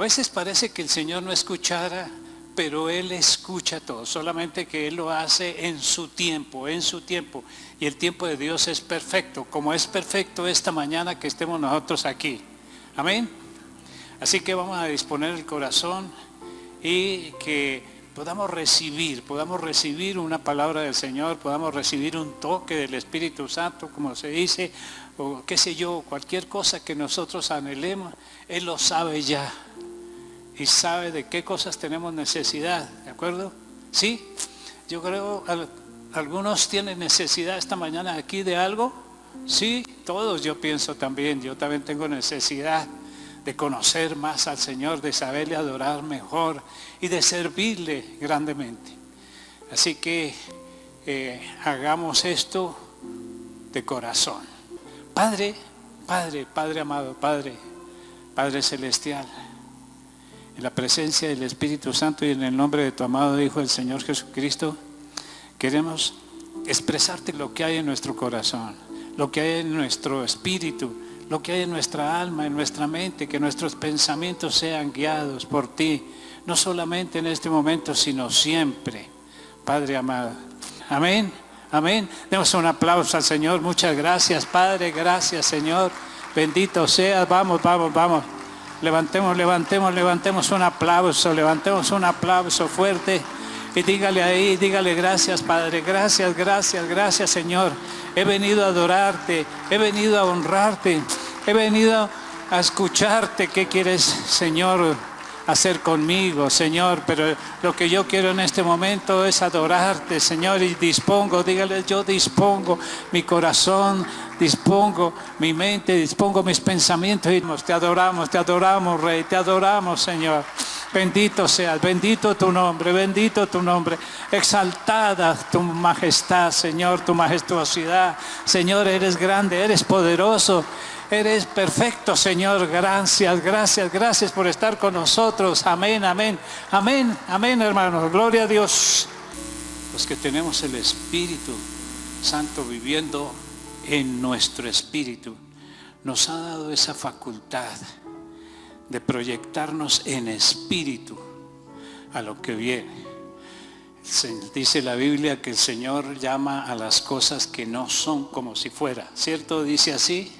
veces parece que el Señor no escuchara, pero Él escucha todo, solamente que Él lo hace en su tiempo, en su tiempo. Y el tiempo de Dios es perfecto, como es perfecto esta mañana que estemos nosotros aquí. Amén. Así que vamos a disponer el corazón y que podamos recibir una palabra del Señor, podamos recibir un toque del Espíritu Santo, como se dice, o qué sé yo, cualquier cosa que nosotros anhelemos, Él lo sabe ya. Y sabe de qué cosas tenemos necesidad, ¿de acuerdo? ¿Sí? Yo creo, algunos tienen necesidad esta mañana aquí de algo. Sí, todos yo pienso también, yo también tengo necesidad de conocer más al Señor, de saberle adorar mejor y de servirle grandemente. Así que hagamos esto de corazón. Padre amado, Padre celestial, en la presencia del Espíritu Santo y en el nombre de tu amado Hijo, el Señor Jesucristo, queremos expresarte lo que hay en nuestro corazón, lo que hay en nuestro espíritu, lo que hay en nuestra alma, en nuestra mente, que nuestros pensamientos sean guiados por ti, no solamente en este momento, sino siempre, Padre amado. Amén, amén. Demos un aplauso al Señor. Muchas gracias, Padre, gracias, Señor. Bendito seas. Vamos. Levantemos un aplauso fuerte. Y dígale gracias, Padre, gracias, Señor. He venido a adorarte, he venido a honrarte, he venido a escucharte. ¿Qué quieres, Señor, hacer conmigo, Señor? Pero lo que yo quiero en este momento es adorarte, Señor, y dígale, yo dispongo mi corazón, dispongo mi mente, dispongo mis pensamientos. Y te adoramos, Rey, te adoramos, Señor. Bendito seas, bendito tu nombre, exaltada tu majestad, Señor, tu majestuosidad. Señor, eres grande, eres poderoso, eres perfecto, Señor. Gracias por estar con nosotros. Amén, hermanos, gloria a Dios. Los que tenemos el Espíritu Santo viviendo en nuestro espíritu, nos ha dado esa facultad de proyectarnos en espíritu a lo que viene. Dice la Biblia que el Señor llama a las cosas que no son como si fuera, ¿cierto? Dice así.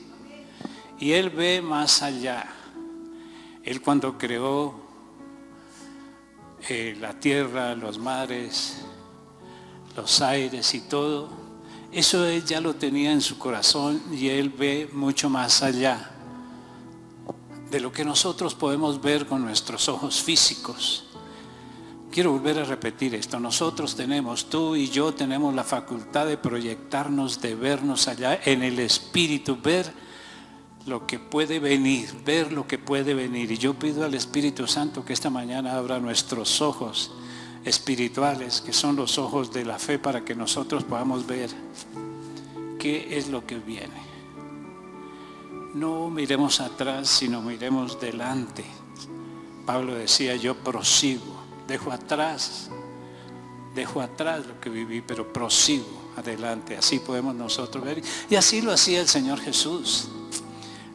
Y Él ve más allá. Él cuando creó la tierra, los mares, los aires y todo, eso Él ya lo tenía en su corazón, y Él ve mucho más allá de lo que nosotros podemos ver con nuestros ojos físicos. Quiero volver a repetir esto. Nosotros tenemos, tú y yo tenemos la facultad de proyectarnos, de vernos allá en el Espíritu, ver lo que puede venir. Y yo pido al Espíritu Santo que esta mañana abra nuestros ojos espirituales, que son los ojos de la fe, para que nosotros podamos ver qué es lo que viene. No miremos atrás, sino miremos delante. Pablo decía, yo prosigo, dejo atrás lo que viví, pero prosigo adelante. Así podemos nosotros ver. Y así lo hacía el Señor Jesús.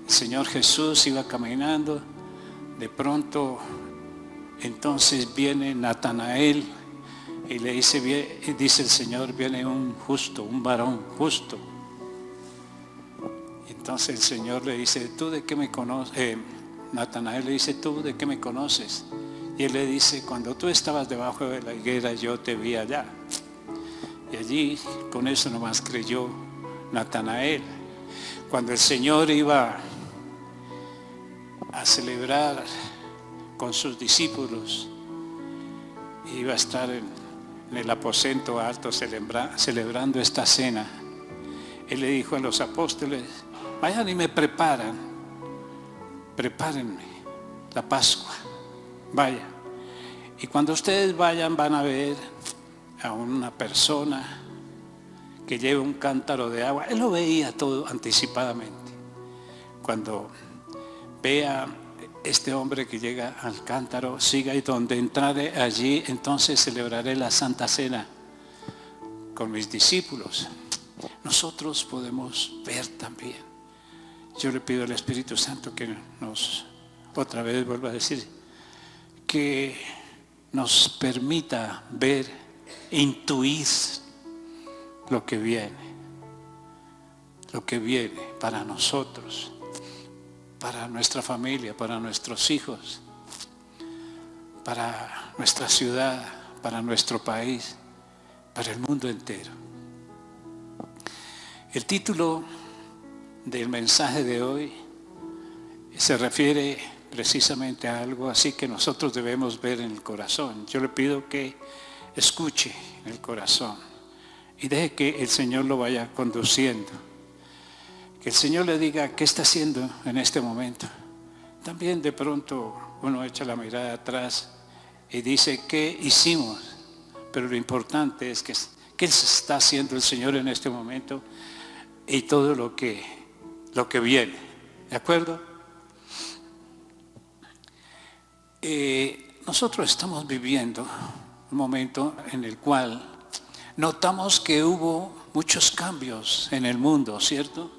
El Señor Jesús iba caminando, de pronto entonces viene Natanael y le dice el Señor, viene un justo, un varón justo. Entonces el Señor le dice, ¿tú de qué me conoces? Natanael le dice, ¿tú de qué me conoces? Y él le dice, cuando tú estabas debajo de la higuera, yo te vi allá. Y allí, con eso nomás creyó Natanael. Cuando el Señor iba a celebrar con sus discípulos, iba a estar en el aposento alto celebrando esta cena, Él le dijo a los apóstoles, vayan y me prepárenme la Pascua, vaya. Y cuando ustedes vayan, van a ver a una persona que lleva un cántaro de agua. Él lo veía todo anticipadamente. Cuando vea este hombre que llega al cántaro, siga, y donde entraré allí, entonces celebraré la Santa Cena con mis discípulos. Nosotros podemos ver también. Yo le pido al Espíritu Santo que nos, otra vez vuelva a decir, que nos permita ver, intuir lo que viene para nosotros, para nuestra familia, para nuestros hijos, para nuestra ciudad, para nuestro país, para el mundo entero. El título del mensaje de hoy se refiere precisamente a algo así que nosotros debemos ver en el corazón. Yo le pido que escuche en el corazón y deje que el Señor lo vaya conduciendo. Que el Señor le diga qué está haciendo en este momento. También de pronto uno echa la mirada atrás y dice qué hicimos, pero lo importante es que qué está haciendo el Señor en este momento y todo lo que viene. ¿De acuerdo? Nosotros estamos viviendo un momento en el cual notamos que hubo muchos cambios en el mundo, ¿cierto?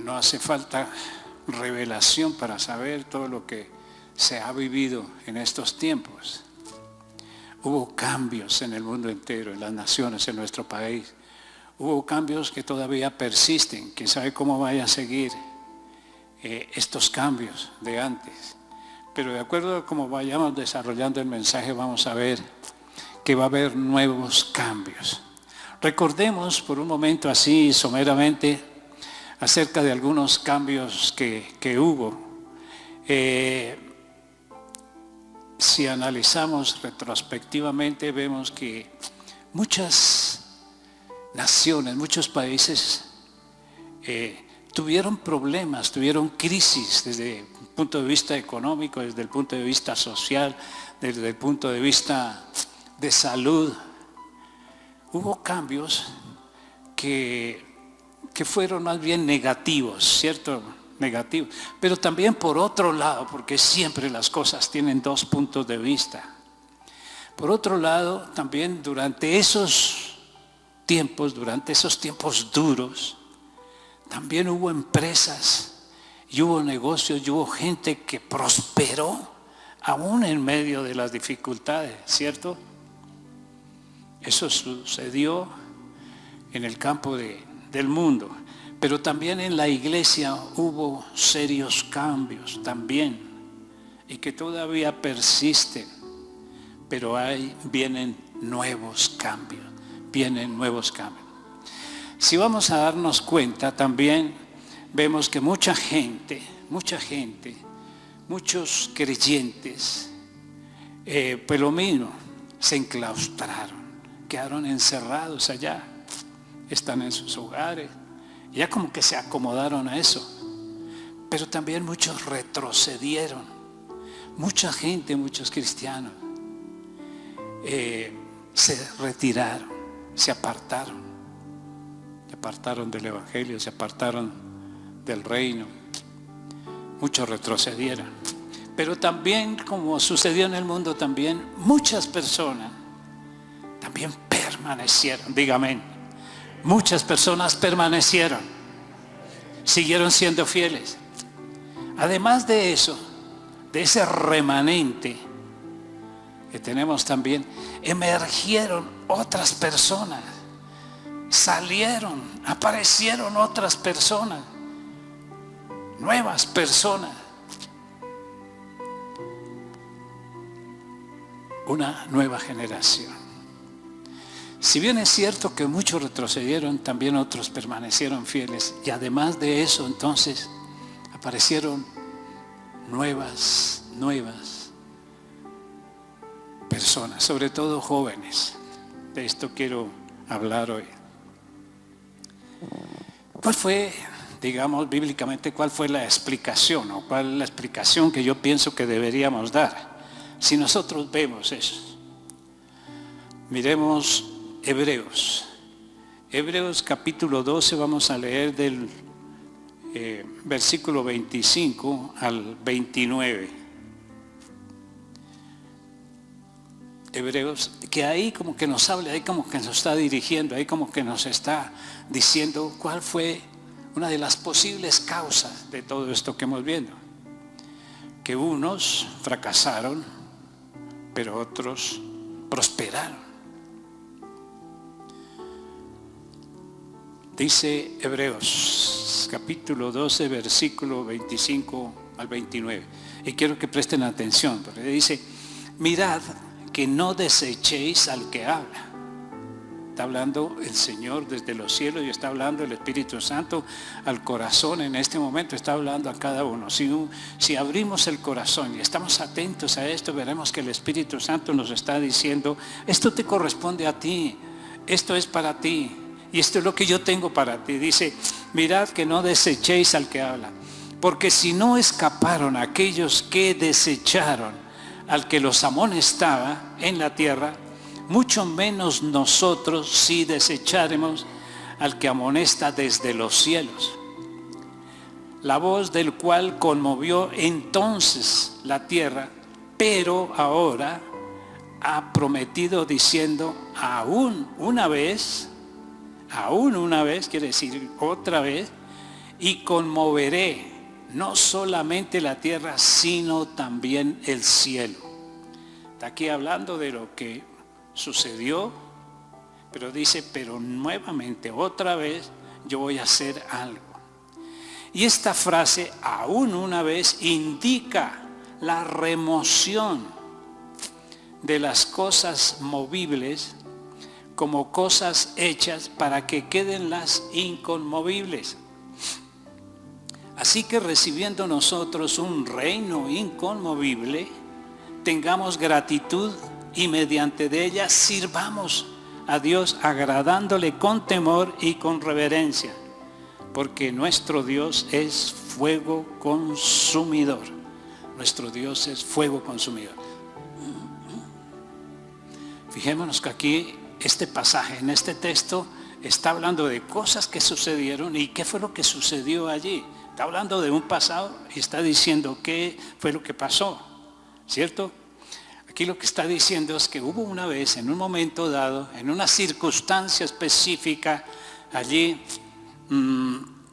No hace falta revelación para saber todo lo que se ha vivido en estos tiempos. Hubo cambios en el mundo entero, en las naciones, en nuestro país. Hubo cambios que todavía persisten. Quién sabe cómo vaya a seguir estos cambios de antes. Pero de acuerdo a cómo vayamos desarrollando el mensaje, vamos a ver que va a haber nuevos cambios. Recordemos por un momento así someramente acerca de algunos cambios que hubo. Si analizamos retrospectivamente, vemos que muchas naciones, muchos países tuvieron problemas, tuvieron crisis desde el punto de vista económico, desde el punto de vista social, desde el punto de vista de salud. Hubo cambios que fueron más bien negativos, ¿cierto? Negativos. Pero también por otro lado, porque siempre las cosas tienen dos puntos de vista. Por otro lado, también durante esos tiempos duros, también hubo empresas y hubo negocios y hubo gente que prosperó aún en medio de las dificultades, ¿cierto? Eso sucedió en el campo del mundo, pero también en la iglesia hubo serios cambios también y que todavía persisten, pero vienen nuevos cambios. Si vamos a darnos cuenta, también vemos que mucha gente, muchos creyentes, pues lo mismo, se enclaustraron, quedaron encerrados allá, están en sus hogares, ya como que se acomodaron a eso, pero también muchos retrocedieron, mucha gente, muchos cristianos, se retiraron, se apartaron del evangelio, se apartaron del reino, muchos retrocedieron. Pero también, como sucedió en el mundo, también muchas personas también permanecieron, dígame, muchas personas permanecieron, siguieron siendo fieles. Además de eso, de ese remanente que tenemos también, emergieron otras personas, aparecieron otras personas, nuevas personas. Una nueva generación. Si bien es cierto que muchos retrocedieron, también otros permanecieron fieles. Y además de eso, entonces, aparecieron nuevas personas, sobre todo jóvenes. De esto quiero hablar hoy. ¿Cuál fue, digamos, bíblicamente, cuál fue la explicación o cuál es la explicación que yo pienso que deberíamos dar? Si nosotros vemos eso, miremos Hebreos capítulo 12, vamos a leer del versículo 25 al 29. Hebreos, que ahí como que nos habla, ahí como que nos está dirigiendo, ahí como que nos está diciendo cuál fue una de las posibles causas de todo esto que hemos viendo. que unos fracasaron, pero otros prosperaron. Dice Hebreos capítulo 12, versículo 25 al 29. Y quiero que presten atención, porque dice: mirad que no desechéis al que habla. Está hablando el Señor desde los cielos y está hablando el Espíritu Santo al corazón en este momento, está hablando a cada uno. Si abrimos el corazón y estamos atentos a esto, veremos que el Espíritu Santo nos está diciendo: esto te corresponde a ti, esto es para ti y esto es lo que yo tengo para ti. Dice: mirad que no desechéis al que habla, porque si no escaparon aquellos que desecharon al que los amonestaba en la tierra, mucho menos nosotros si desecharemos al que amonesta desde los cielos, la voz del cual conmovió entonces la tierra, pero ahora ha prometido diciendo: aún una vez, quiere decir otra vez, y conmoveré no solamente la tierra, sino también el cielo. Está aquí hablando de lo que sucedió, pero dice: pero nuevamente, otra vez, yo voy a hacer algo. Y esta frase, aún una vez, indica la remoción de las cosas movibles como cosas hechas para que queden las inconmovibles. Así que recibiendo nosotros un reino inconmovible, tengamos gratitud y mediante de ella sirvamos a Dios, agradándole con temor y con reverencia, porque nuestro Dios es fuego consumidor. Nuestro Dios es fuego consumidor. Fijémonos que aquí este pasaje, en este texto, está hablando de cosas que sucedieron. ¿Y qué fue lo que sucedió allí? Está hablando de un pasado y está diciendo qué fue lo que pasó, ¿cierto? Aquí lo que está diciendo es que hubo una vez, en un momento dado, en una circunstancia específica, allí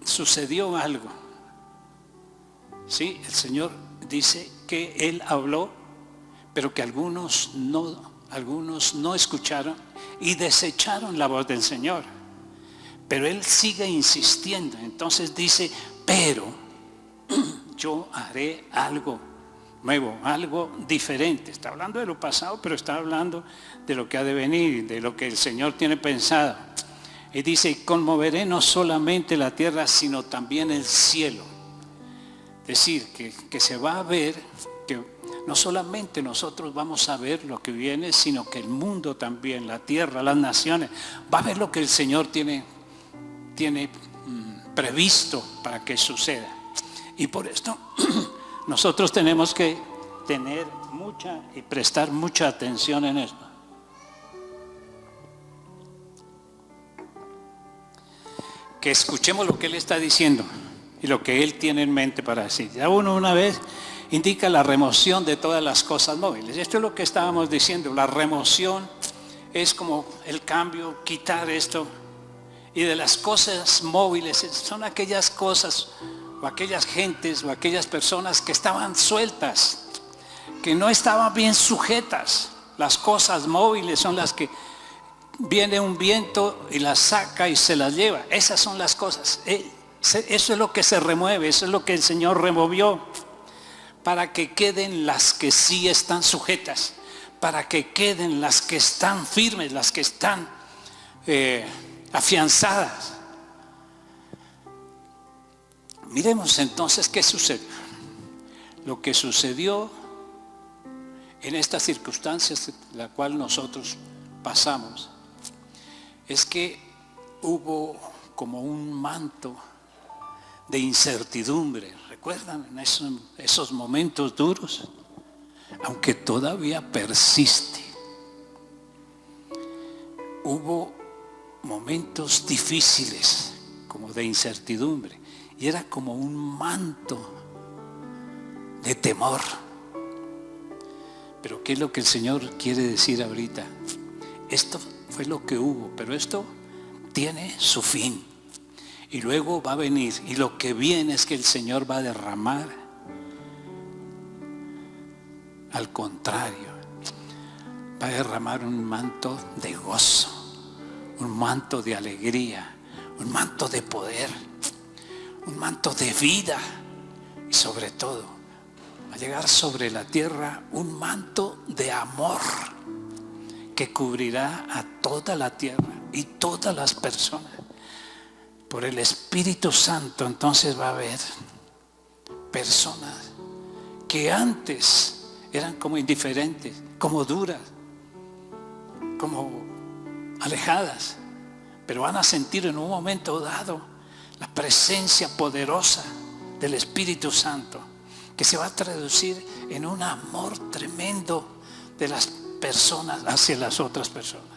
sucedió algo. Sí, el Señor dice que Él habló, pero que algunos no escucharon y desecharon la voz del Señor. Pero Él sigue insistiendo. Entonces dice: pero yo haré algo nuevo, algo diferente. Está hablando de lo pasado, pero está hablando de lo que ha de venir, de lo que el Señor tiene pensado. Y dice: conmoveré no solamente la tierra, sino también el cielo. Es decir, que se va a ver, que no solamente nosotros vamos a ver lo que viene, sino que el mundo también, la tierra, las naciones, va a ver lo que el Señor tiene previsto para que suceda. Y por esto nosotros tenemos que tener mucha y prestar mucha atención en esto. Que escuchemos lo que Él está diciendo y lo que Él tiene en mente para decir. Ya una vez indica la remoción de todas las cosas móviles. Esto es lo que estábamos diciendo. La remoción es como el cambio, quitar esto. Y de las cosas móviles son aquellas cosas o aquellas gentes o aquellas personas que estaban sueltas, que no estaban bien sujetas. Las cosas móviles son las que viene un viento y las saca y se las lleva. Esas son las cosas. Eso es lo que se remueve, eso es lo que el Señor removió, para que queden las que sí están sujetas, para que queden las que están firmes, las que están afianzadas. Miremos entonces qué sucedió. Lo que sucedió en estas circunstancias la cual nosotros pasamos es que hubo como un manto de incertidumbre. ¿Recuerdan en esos momentos duros? Aunque todavía persiste. Hubo momentos difíciles, como de incertidumbre, y era como un manto de temor. Pero ¿qué es lo que el Señor quiere decir ahorita? Esto fue lo que hubo, pero esto tiene su fin. Y luego va a venir, y lo que viene es que el Señor va a derramar Al contrario, va a derramar un manto de gozo, un manto de alegría, un manto de poder, un manto de vida. Y sobre todo, va a llegar sobre la tierra un manto de amor que cubrirá a toda la tierra y todas las personas. Por el Espíritu Santo entonces va a haber personas que antes eran como indiferentes, como duras, como alejadas, pero van a sentir en un momento dado la presencia poderosa del Espíritu Santo, que se va a traducir en un amor tremendo de las personas hacia las otras personas.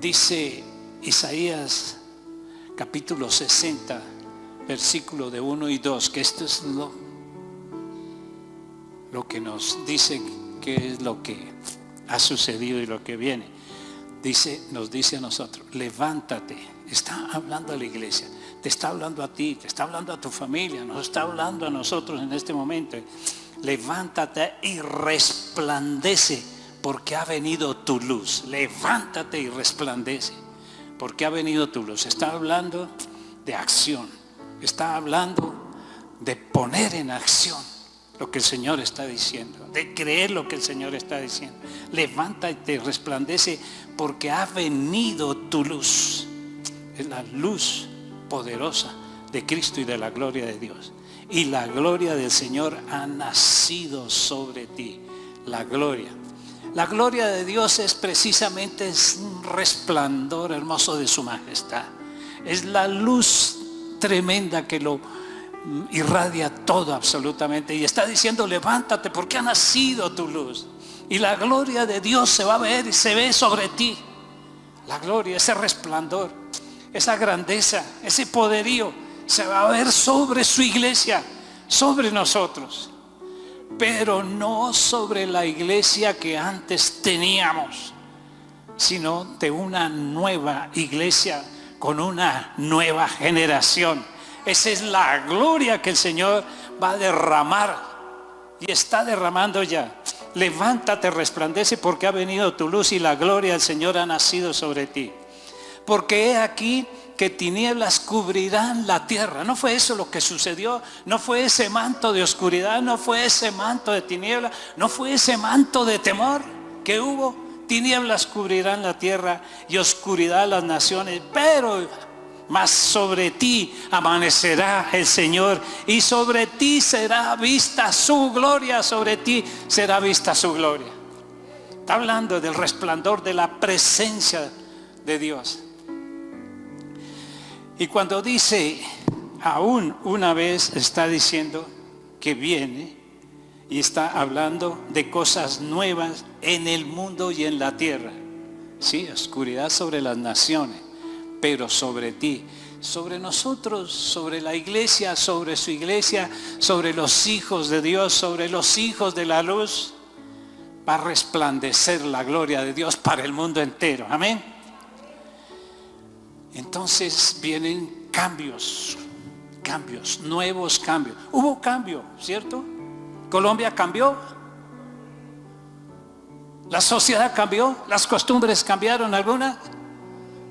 Dice Isaías capítulo 60, versículo de 1 y 2, que esto es lo que nos dice que es lo que ha sucedido y lo que viene. Nos dice a nosotros, levántate. Está hablando a la iglesia, te está hablando a ti, te está hablando a tu familia, nos está hablando a nosotros en este momento. Levántate y resplandece, porque ha venido tu luz. Levántate y resplandece, porque ha venido tu luz. Está hablando de acción, está hablando de poner en acción lo que el Señor está diciendo, de creer lo que el Señor está diciendo. Levántate y resplandece, porque ha venido tu luz. Es la luz poderosa de Cristo y de la gloria de Dios. Y la gloria del Señor ha nacido sobre ti. La gloria. La gloria de Dios es precisamente un resplandor hermoso de su majestad. Es la luz tremenda que lo irradia todo absolutamente. Y está diciendo, levántate, porque ha nacido tu luz. Y la gloria de Dios se va a ver y se ve sobre ti. La gloria, ese resplandor, esa grandeza, ese poderío se va a ver sobre su iglesia, sobre nosotros, pero no sobre la iglesia que antes teníamos, sino de una nueva iglesia con una nueva generación. Esa es la gloria que el Señor va a derramar y está derramando ya. Levántate, resplandece, porque ha venido tu luz y la gloria del Señor ha nacido sobre ti. Porque he aquí que tinieblas cubrirán la tierra. ¿No fue eso lo que sucedió? ¿No fue ese manto de oscuridad? ¿No fue ese manto de tinieblas? ¿No fue ese manto de temor que hubo? Tinieblas cubrirán la tierra y oscuridad las naciones, pero más sobre ti amanecerá el Señor y sobre ti será vista su gloria. Sobre ti será vista su gloria. Está hablando del resplandor de la presencia de Dios. Y cuando dice aún una vez, está diciendo que viene y está hablando de cosas nuevas en el mundo y en la tierra. Sí, oscuridad sobre las naciones, pero sobre ti, sobre nosotros, sobre la iglesia, sobre su iglesia, sobre los hijos de Dios, sobre los hijos de la luz, va a resplandecer la gloria de Dios para el mundo entero. Amén. Entonces vienen cambios, nuevos cambios. Hubo cambio, ¿cierto? Colombia cambió, la sociedad cambió, las costumbres cambiaron algunas,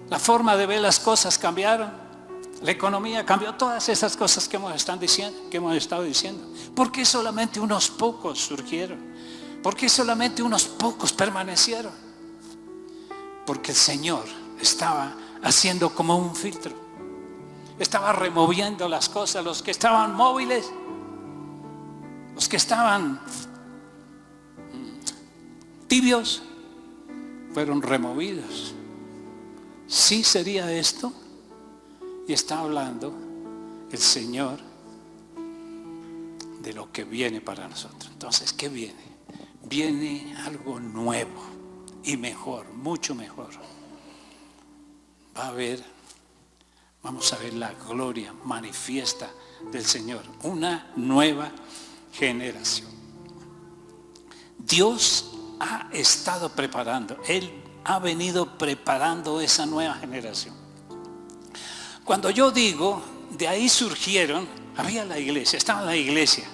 la forma de ver las cosas cambiaron, la economía cambió, todas esas cosas que hemos estado diciendo. ¿Por qué solamente unos pocos surgieron? ¿Por qué solamente unos pocos permanecieron? Porque el Señor estaba haciendo como un filtro, estaba removiendo las cosas. Los que estaban móviles, los que estaban tibios, fueron removidos. ¿Sí sería esto? Y está hablando el Señor de lo que viene para nosotros. Entonces, ¿qué viene? Viene algo nuevo y mejor, mucho mejor. Vamos a ver la gloria manifiesta del Señor, una nueva generación. Dios ha estado preparando, Él ha venido preparando esa nueva generación. Cuando yo digo, de ahí surgieron, había la iglesia, estaba la iglesia,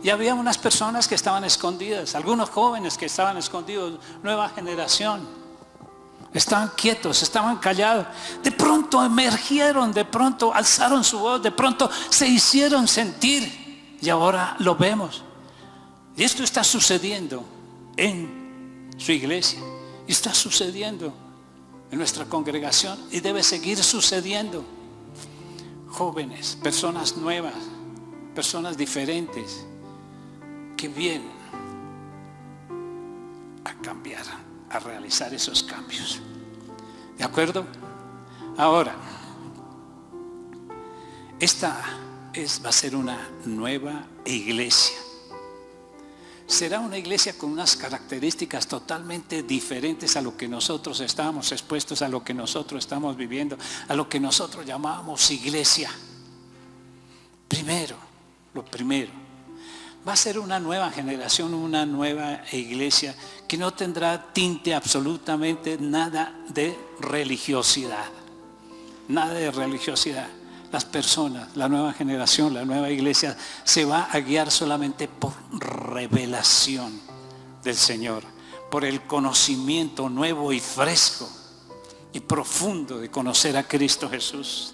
Y había unas personas que estaban escondidas, algunos jóvenes que estaban escondidos, nueva generación. Estaban quietos, estaban callados. De pronto emergieron, de pronto alzaron su voz, de pronto se hicieron sentir. Y ahora lo vemos. Y esto está sucediendo en su iglesia. Y está sucediendo en nuestra congregación. Y debe seguir sucediendo. Jóvenes, personas nuevas, personas diferentes, que vienen a cambiar, a realizar esos cambios. ¿De acuerdo? Ahora, va a ser una nueva iglesia. Será una iglesia con unas características totalmente diferentes a lo que nosotros estábamos expuestos, a lo que nosotros estamos viviendo, a lo que nosotros llamábamos iglesia. Lo primero, va a ser una nueva generación, una nueva iglesia que no tendrá tinte absolutamente nada de religiosidad. Nada de religiosidad. Las personas, la nueva generación, la nueva iglesia se va a guiar solamente por revelación del Señor, por el conocimiento nuevo y fresco y profundo de conocer a Cristo Jesús.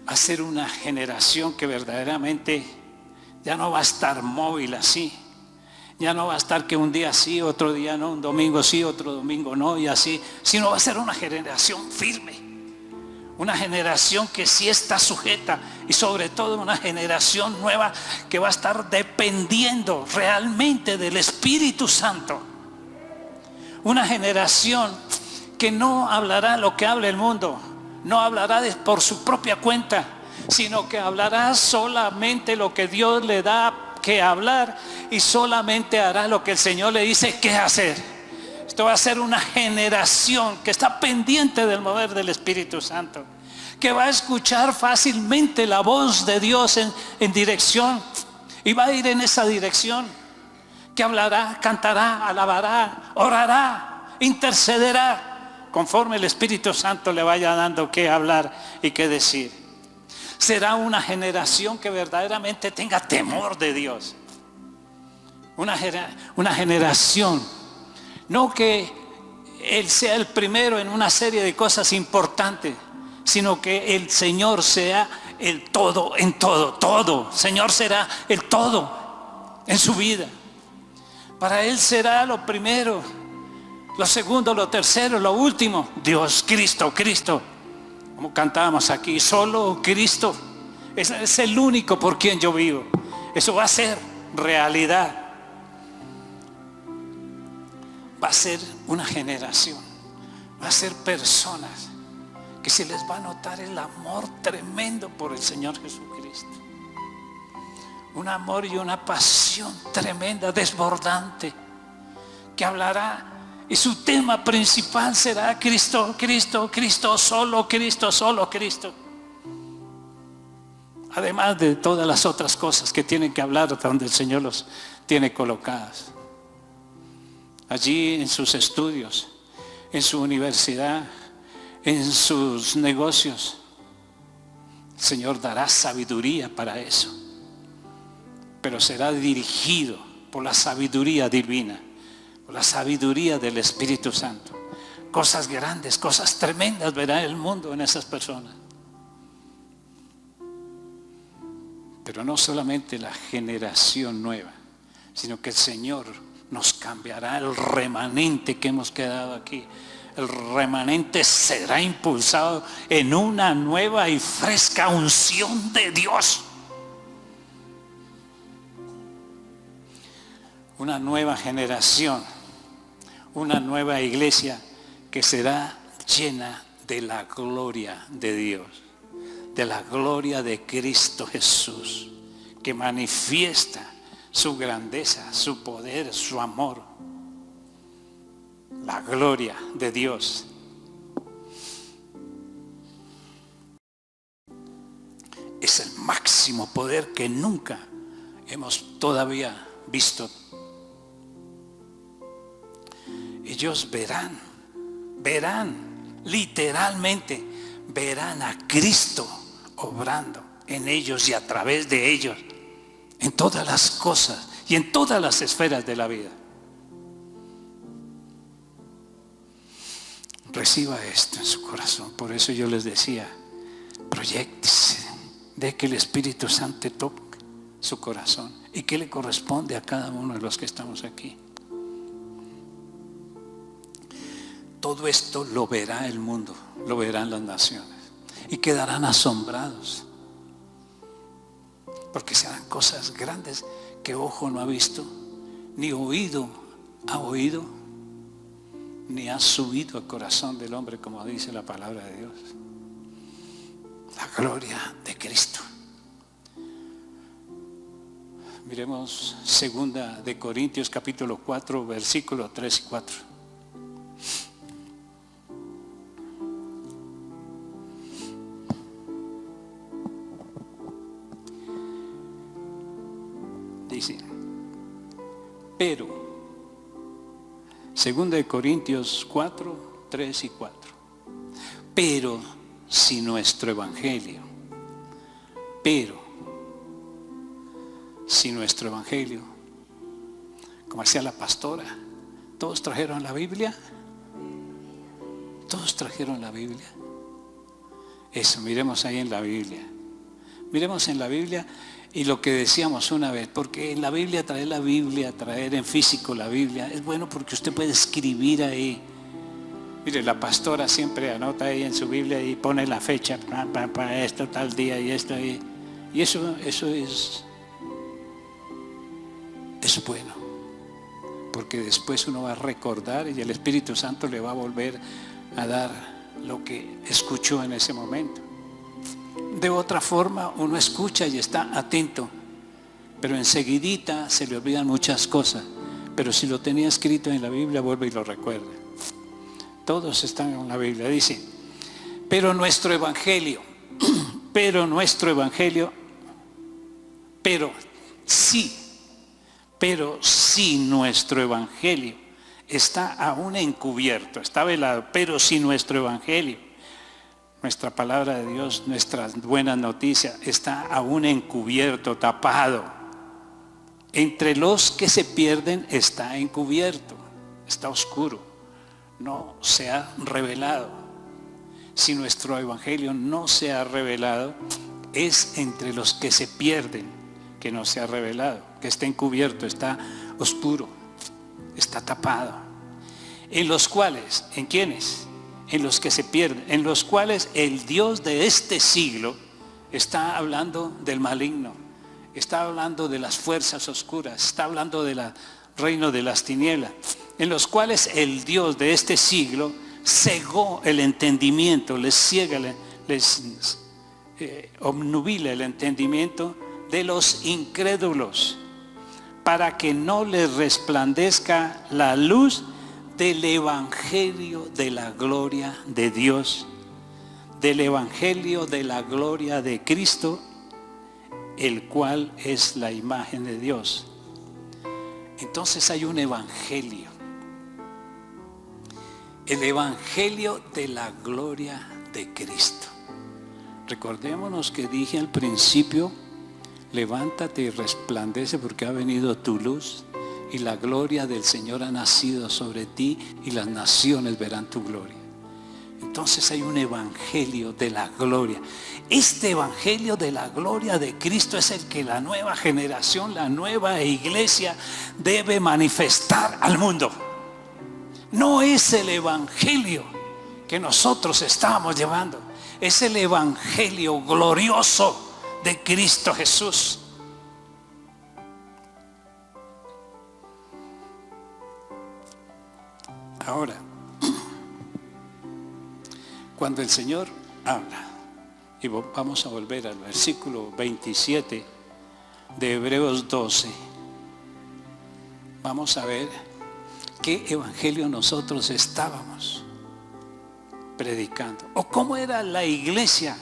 Va a ser una generación que verdaderamente ya no va a estar móvil así. Ya no va a estar que un día sí, otro día no, un domingo sí, otro domingo no y así, sino va a ser una generación firme. Una generación que sí está sujeta y sobre todo una generación nueva que va a estar dependiendo realmente del Espíritu Santo. Una generación que no hablará lo que habla el mundo, no hablará por su propia cuenta, sino que hablará solamente lo que Dios le da que hablar y solamente hará lo que el Señor le dice que hacer. Esto va a ser una generación que está pendiente del mover del Espíritu Santo, que va a escuchar fácilmente la voz de Dios en dirección y va a ir en esa dirección, que hablará, cantará, alabará, orará, intercederá conforme el Espíritu Santo le vaya dando qué hablar y qué decir. Será una generación que verdaderamente tenga temor de Dios. Una generación, no que Él sea el primero en una serie de cosas importantes, sino que el Señor sea el todo en todo. Todo, Señor será el todo en su vida. Para Él será lo primero, lo segundo, lo tercero, lo último. Dios, Cristo. Como cantábamos aquí, solo Cristo es el único por quien yo vivo. Eso va a ser realidad. Va a ser una generación, va a ser personas que se les va a notar el amor tremendo por el Señor Jesucristo. Un amor y una pasión tremenda, desbordante, que hablará. Y su tema principal será Cristo, solo Cristo. Además de todas las otras cosas que tienen que hablar donde el Señor los tiene colocadas. Allí en sus estudios, en su universidad, en sus negocios, el Señor dará sabiduría para eso. Pero será dirigido por la sabiduría divina, por la sabiduría del Espíritu Santo. Cosas grandes, cosas tremendas verá el mundo en esas personas. Pero no solamente la generación nueva, sino que el Señor nos cambiará el remanente que hemos quedado aquí. El remanente será impulsado en una nueva y fresca unción de Dios. Una nueva generación, una nueva iglesia que será llena de la gloria de Dios, de la gloria de Cristo Jesús, que manifiesta su grandeza, su poder, su amor. La gloria de Dios. Es el máximo poder que nunca hemos todavía visto. Ellos verán, literalmente, verán a Cristo obrando en ellos y a través de ellos. en todas las cosas y en todas las esferas de la vida. Reciba esto en su corazón. Por eso yo les decía, proyéctese, de que el Espíritu Santo toque su corazón. ¿Y qué le corresponde a cada uno de los que estamos aquí? Todo esto lo verá el mundo, lo verán las naciones y quedarán asombrados, porque serán cosas grandes que ojo no ha visto, ni oído ha oído, ni ha subido al corazón del hombre, como dice la palabra de Dios. La gloria de Cristo. Miremos 2 de Corintios capítulo 4, versículos 3 y 4. Dice, pero, 2 de Corintios 4, 3 y 4. Pero si nuestro evangelio, como decía la pastora, todos trajeron la Biblia. Todos trajeron la Biblia. Eso, miremos ahí en la Biblia. Miremos en la Biblia y lo que decíamos una vez, porque en la Biblia, traer en físico la Biblia, es bueno porque usted puede escribir ahí. Mire, la pastora siempre anota ahí en su Biblia y pone la fecha, para esto, tal día y esto ahí. Y eso es bueno, porque después uno va a recordar y el Espíritu Santo le va a volver a dar lo que escuchó en ese momento. De otra forma uno escucha y está atento, pero enseguidita se le olvidan muchas cosas. Pero si lo tenía escrito en la Biblia, vuelve y lo recuerda. Todos están en la Biblia. Dice, pero si nuestro evangelio está aún encubierto, está velado, pero si nuestro evangelio, nuestra palabra de Dios, nuestras buenas noticias, está aún encubierto, tapado, entre los que se pierden está encubierto, está oscuro, no se ha revelado. Si nuestro evangelio no se ha revelado, es entre los que se pierden que no se ha revelado, que está encubierto, está oscuro, está tapado. En los cuales, ¿en quiénes? En los que se pierden, en los cuales el Dios de este siglo, está hablando del maligno, está hablando de las fuerzas oscuras, está hablando del reino de las tinieblas, en los cuales el Dios de este siglo cegó el entendimiento, les ciega, les obnubila el entendimiento de los incrédulos, para que no les resplandezca la luz del evangelio de la gloria de Dios, del evangelio de la gloria de Cristo, el cual es la imagen de Dios. Entonces hay un evangelio, el evangelio de la gloria de Cristo. Recordémonos que dije al principio, levántate y resplandece porque ha venido tu luz y la gloria del Señor ha nacido sobre ti y las naciones verán tu gloria. Entonces hay un evangelio de la gloria. Este evangelio de la gloria de Cristo es el que la nueva generación, la nueva iglesia debe manifestar al mundo. No es el evangelio que nosotros estamos llevando, es el evangelio glorioso de Cristo Jesús. Ahora, cuando el Señor habla, y vamos a volver al versículo 27 de Hebreos 12, vamos a ver qué evangelio nosotros estábamos predicando, o cómo era la iglesia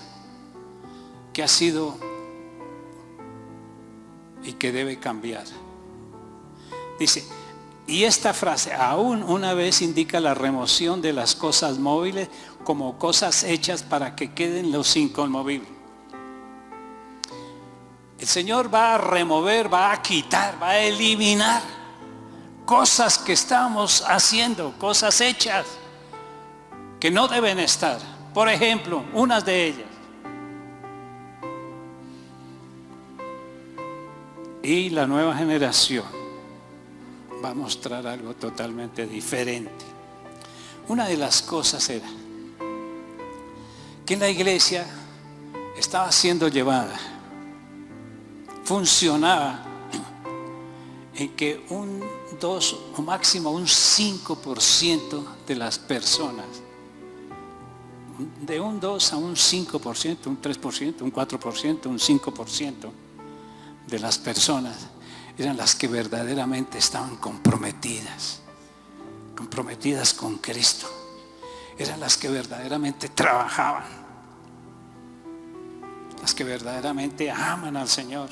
que ha sido y que debe cambiar. Dice, y esta frase aún una vez indica la remoción de las cosas móviles como cosas hechas para que queden los inconmovibles. El Señor va a remover, va a quitar, va a eliminar cosas que estamos haciendo, cosas hechas que no deben estar. Por ejemplo, unas de ellas. Y la nueva generación va a mostrar algo totalmente diferente. Una de las cosas era que la iglesia estaba siendo llevada, funcionaba en que un 2 o máximo un 5% de las personas, de un 2 a un 5%, un 3%, un 4%, un 5% de las personas eran las que verdaderamente estaban comprometidas con Cristo. Eran las que verdaderamente trabajaban, las que verdaderamente aman al Señor,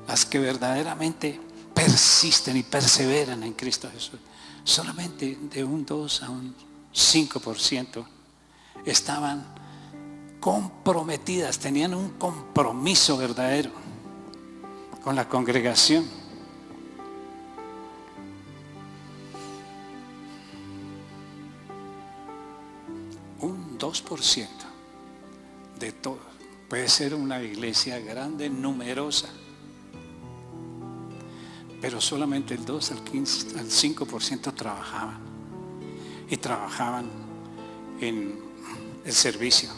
las que verdaderamente persisten y perseveran en Cristo Jesús. Solamente de un 2 a un 5% estaban comprometidas, tenían un compromiso verdadero con la congregación. Un 2% de todo. Puede ser una iglesia grande, numerosa, pero solamente el 2 al 15, al 5% trabajaban. Y trabajaban en el servicio,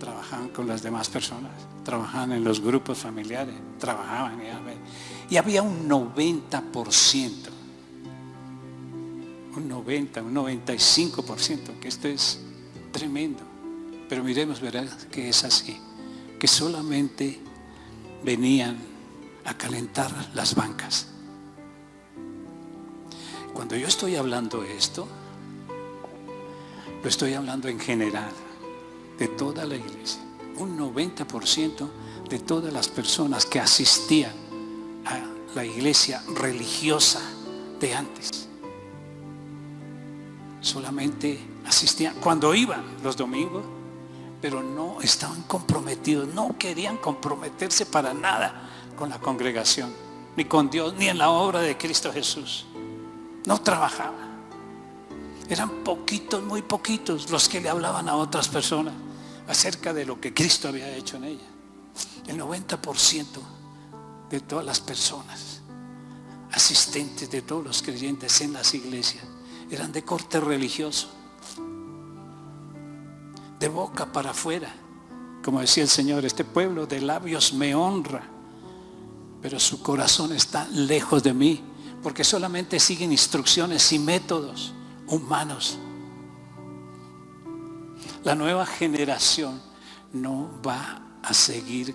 trabajaban con las demás personas, trabajaban en los grupos familiares, trabajaban. Y había un 90%, un 90, un 95%, que esto es tremendo. Pero miremos, verás que es así, que solamente venían a calentar las bancas. Cuando yo estoy hablando esto, lo estoy hablando en general, de toda la iglesia. Un 90% de todas las personas que asistían a la iglesia religiosa de antes, solamente asistían cuando iban los domingos, pero no estaban comprometidos, no querían comprometerse para nada con la congregación, ni con Dios, ni en la obra de Cristo Jesús. No trabajaban. Eran poquitos, muy poquitos los que le hablaban a otras personas acerca de lo que Cristo había hecho en ella. El 90% de todas las personas asistentes, de todos los creyentes en las iglesias, eran de corte religioso, de boca para afuera. Como decía el Señor, este pueblo de labios me honra, pero su corazón está lejos de mí, porque solamente siguen instrucciones y métodos humanos. La nueva generación no va a seguir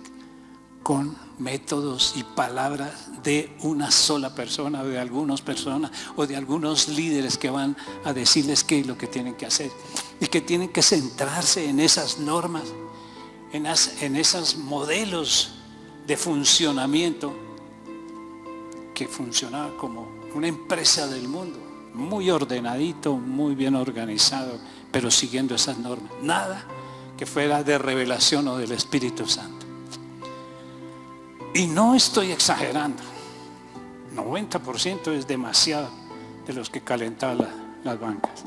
con métodos y palabras de una sola persona, o de algunas personas, o de algunos líderes que van a decirles qué es lo que tienen que hacer, y que tienen que centrarse en esas normas, en esos modelos de funcionamiento que funcionaba como una empresa del mundo, muy ordenadito, muy bien organizado, pero siguiendo esas normas. Nada que fuera de revelación o del Espíritu Santo. Y no estoy exagerando. 90% es demasiado de los que calentaban las bancas.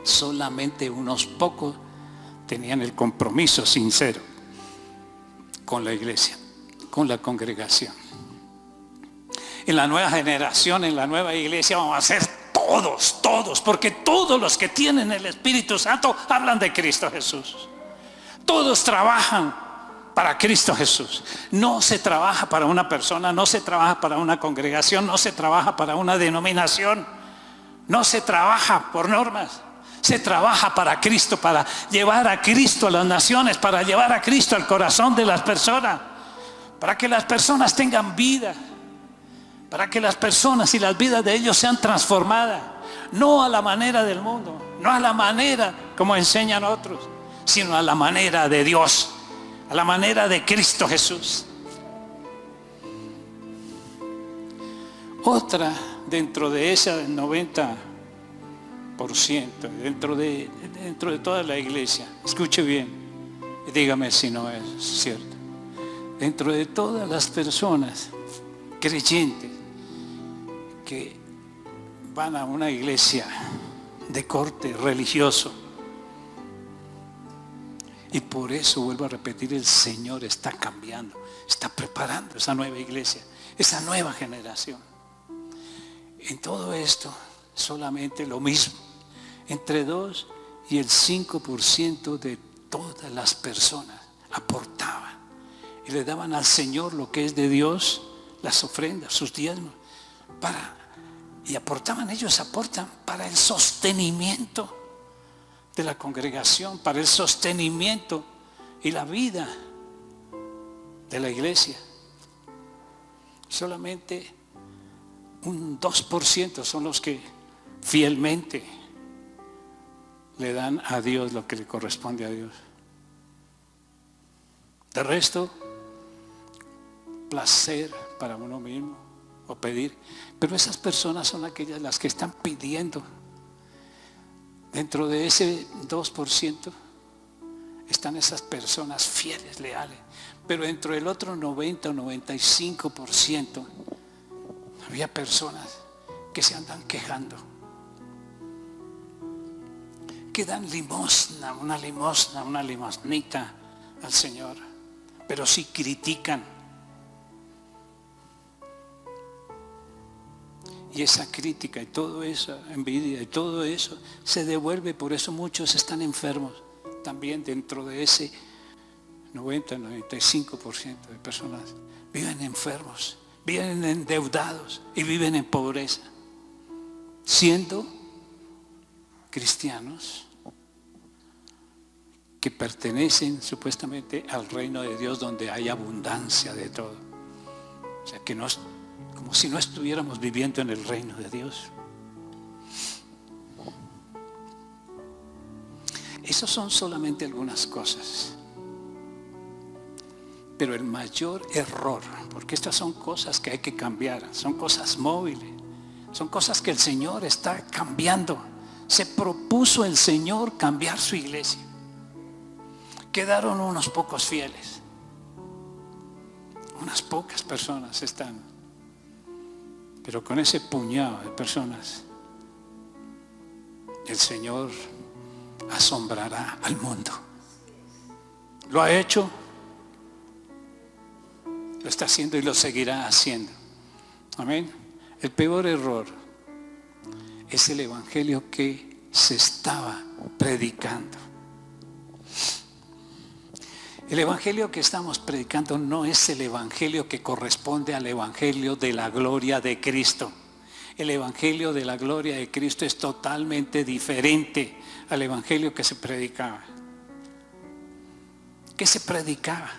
Solamente unos pocos tenían el compromiso sincero con la iglesia, con la congregación. En la nueva generación, en la nueva iglesia, vamos a ser todos, porque todos los que tienen el Espíritu Santo hablan de Cristo Jesús. Todos trabajan para Cristo Jesús. No se trabaja para una persona, no se trabaja para una congregación, no se trabaja para una denominación, no se trabaja por normas. Se trabaja para Cristo, para llevar a Cristo a las naciones, para llevar a Cristo al corazón de las personas, para que las personas tengan vida, para que las personas y las vidas de ellos sean transformadas, no a la manera del mundo, no a la manera como enseñan otros, sino a la manera de Dios, a la manera de Cristo Jesús. Otra dentro de esa 90%, dentro de toda la iglesia, escuche bien y dígame si no es cierto. dentro de todas las personas creyentes que van a una iglesia de corte religioso, y por eso vuelvo a repetir, el Señor está cambiando, está preparando esa nueva iglesia, esa nueva generación. En todo esto solamente lo mismo, entre 2 y el 5% de todas las personas aportaban y le daban al Señor lo que es de Dios, las ofrendas, sus diezmos, y aportaban, ellos aportan para el sostenimiento de la congregación, para el sostenimiento y la vida de la iglesia. Solamente un 2% son los que fielmente le dan a Dios lo que le corresponde a Dios. De resto, placer para uno mismo o pedir. Pero esas personas son aquellas las que están pidiendo. Dentro de ese 2% están esas personas fieles, leales. Pero dentro del otro 90 o 95% había personas que se andan quejando, que dan limosna, una limosnita al Señor, pero sí critican. Y esa crítica y toda esa envidia y todo eso se devuelve. Por eso muchos están enfermos también. Dentro de ese 90-95% de personas viven enfermos, viven endeudados y viven en pobreza, siendo cristianos que pertenecen supuestamente al reino de Dios, donde hay abundancia de todo. O sea, que no es como si no estuviéramos viviendo en el reino de Dios. Esas son solamente algunas cosas. Pero el mayor error, porque estas son cosas que hay que cambiar, son cosas móviles, son cosas que el Señor está cambiando. Se propuso el Señor cambiar su iglesia. Quedaron unos pocos fieles. Unas pocas personas están. Pero con ese puñado de personas, el Señor asombrará al mundo. Lo ha hecho, lo está haciendo y lo seguirá haciendo. Amén. El peor error es el evangelio que se estaba predicando. El evangelio que estamos predicando no es el evangelio que corresponde al evangelio de la gloria de Cristo. El evangelio de la gloria de Cristo es totalmente diferente al evangelio que se predicaba. ¿Qué se predicaba?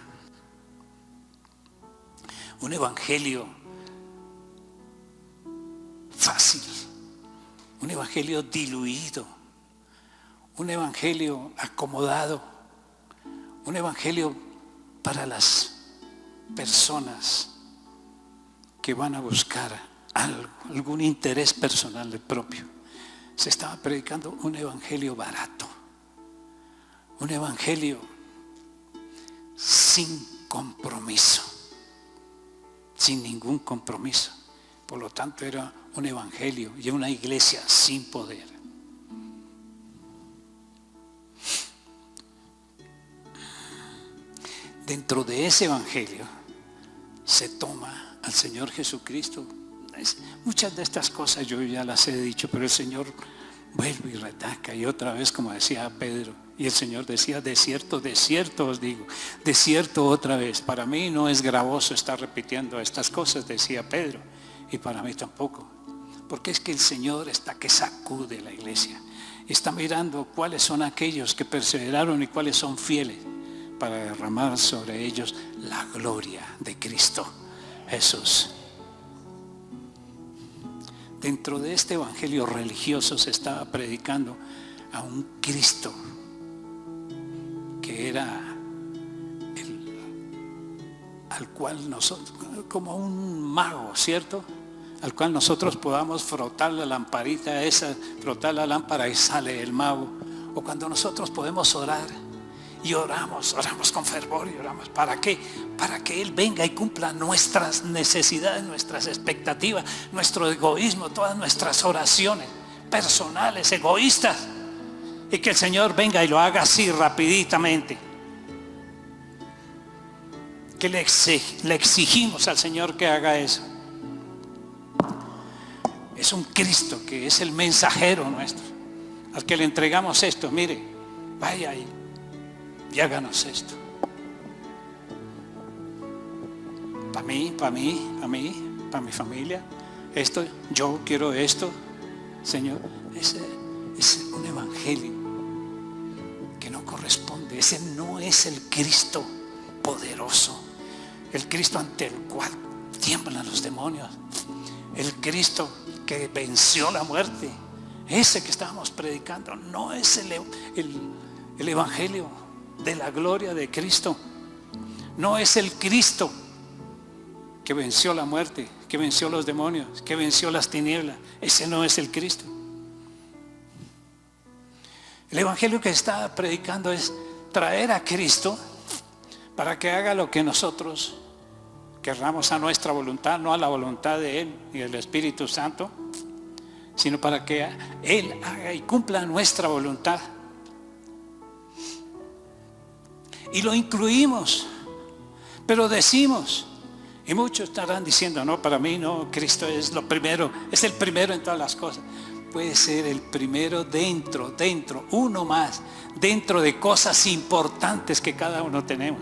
Un evangelio fácil, un evangelio diluido, un evangelio acomodado, un evangelio para las personas que van a buscar algo, algún interés personal propio. Se estaba predicando un evangelio barato, un evangelio sin compromiso, sin ningún compromiso. Por lo tanto, era un evangelio y una iglesia sin poder. Dentro de ese evangelio se toma al Señor Jesucristo. Muchas de estas cosas yo ya las he dicho, pero el Señor vuelve y retaca y otra vez, como decía Pedro, y el Señor decía: de cierto os digo, de cierto otra vez. Para mí no es gravoso estar repitiendo estas cosas, decía Pedro, y para mí tampoco, porque es que el Señor está que sacude la iglesia, está mirando cuáles son aquellos que perseveraron y cuáles son fieles, para derramar sobre ellos la gloria de Cristo Jesús. Dentro de este evangelio religioso se estaba predicando a un Cristo que era al cual nosotros, como un mago, ¿cierto? Al cual nosotros podamos frotar la lamparita esa, frotar la lámpara y sale el mago. O cuando nosotros podemos orar Y oramos con fervor y oramos. ¿Para qué? Para que Él venga y cumpla nuestras necesidades, nuestras expectativas, nuestro egoísmo, todas nuestras oraciones personales, egoístas. Y que el Señor venga y lo haga así rapiditamente. Que le exigimos al Señor que haga eso. Es un Cristo que es el mensajero nuestro, al que le entregamos esto. Mire, vaya ahí y háganos esto. Para mí, para mi familia. Esto, yo quiero esto. Señor, ese es un evangelio que no corresponde. Ese no es el Cristo poderoso, el Cristo ante el cual tiemblan los demonios, el Cristo que venció la muerte. Ese que estábamos predicando no es el evangelio de la gloria de Cristo. No es el Cristo que venció la muerte, que venció los demonios, que venció las tinieblas. Ese no es el Cristo. El evangelio que está predicando es traer a Cristo para que haga lo que nosotros querramos a nuestra voluntad, no a la voluntad de Él y del Espíritu Santo, sino para que Él haga y cumpla nuestra voluntad. Y lo incluimos, pero decimos, y muchos estarán diciendo, no, para mí no, Cristo es lo primero, es el primero en todas las cosas. Puede ser el primero dentro, uno más, dentro de cosas importantes que cada uno tenemos.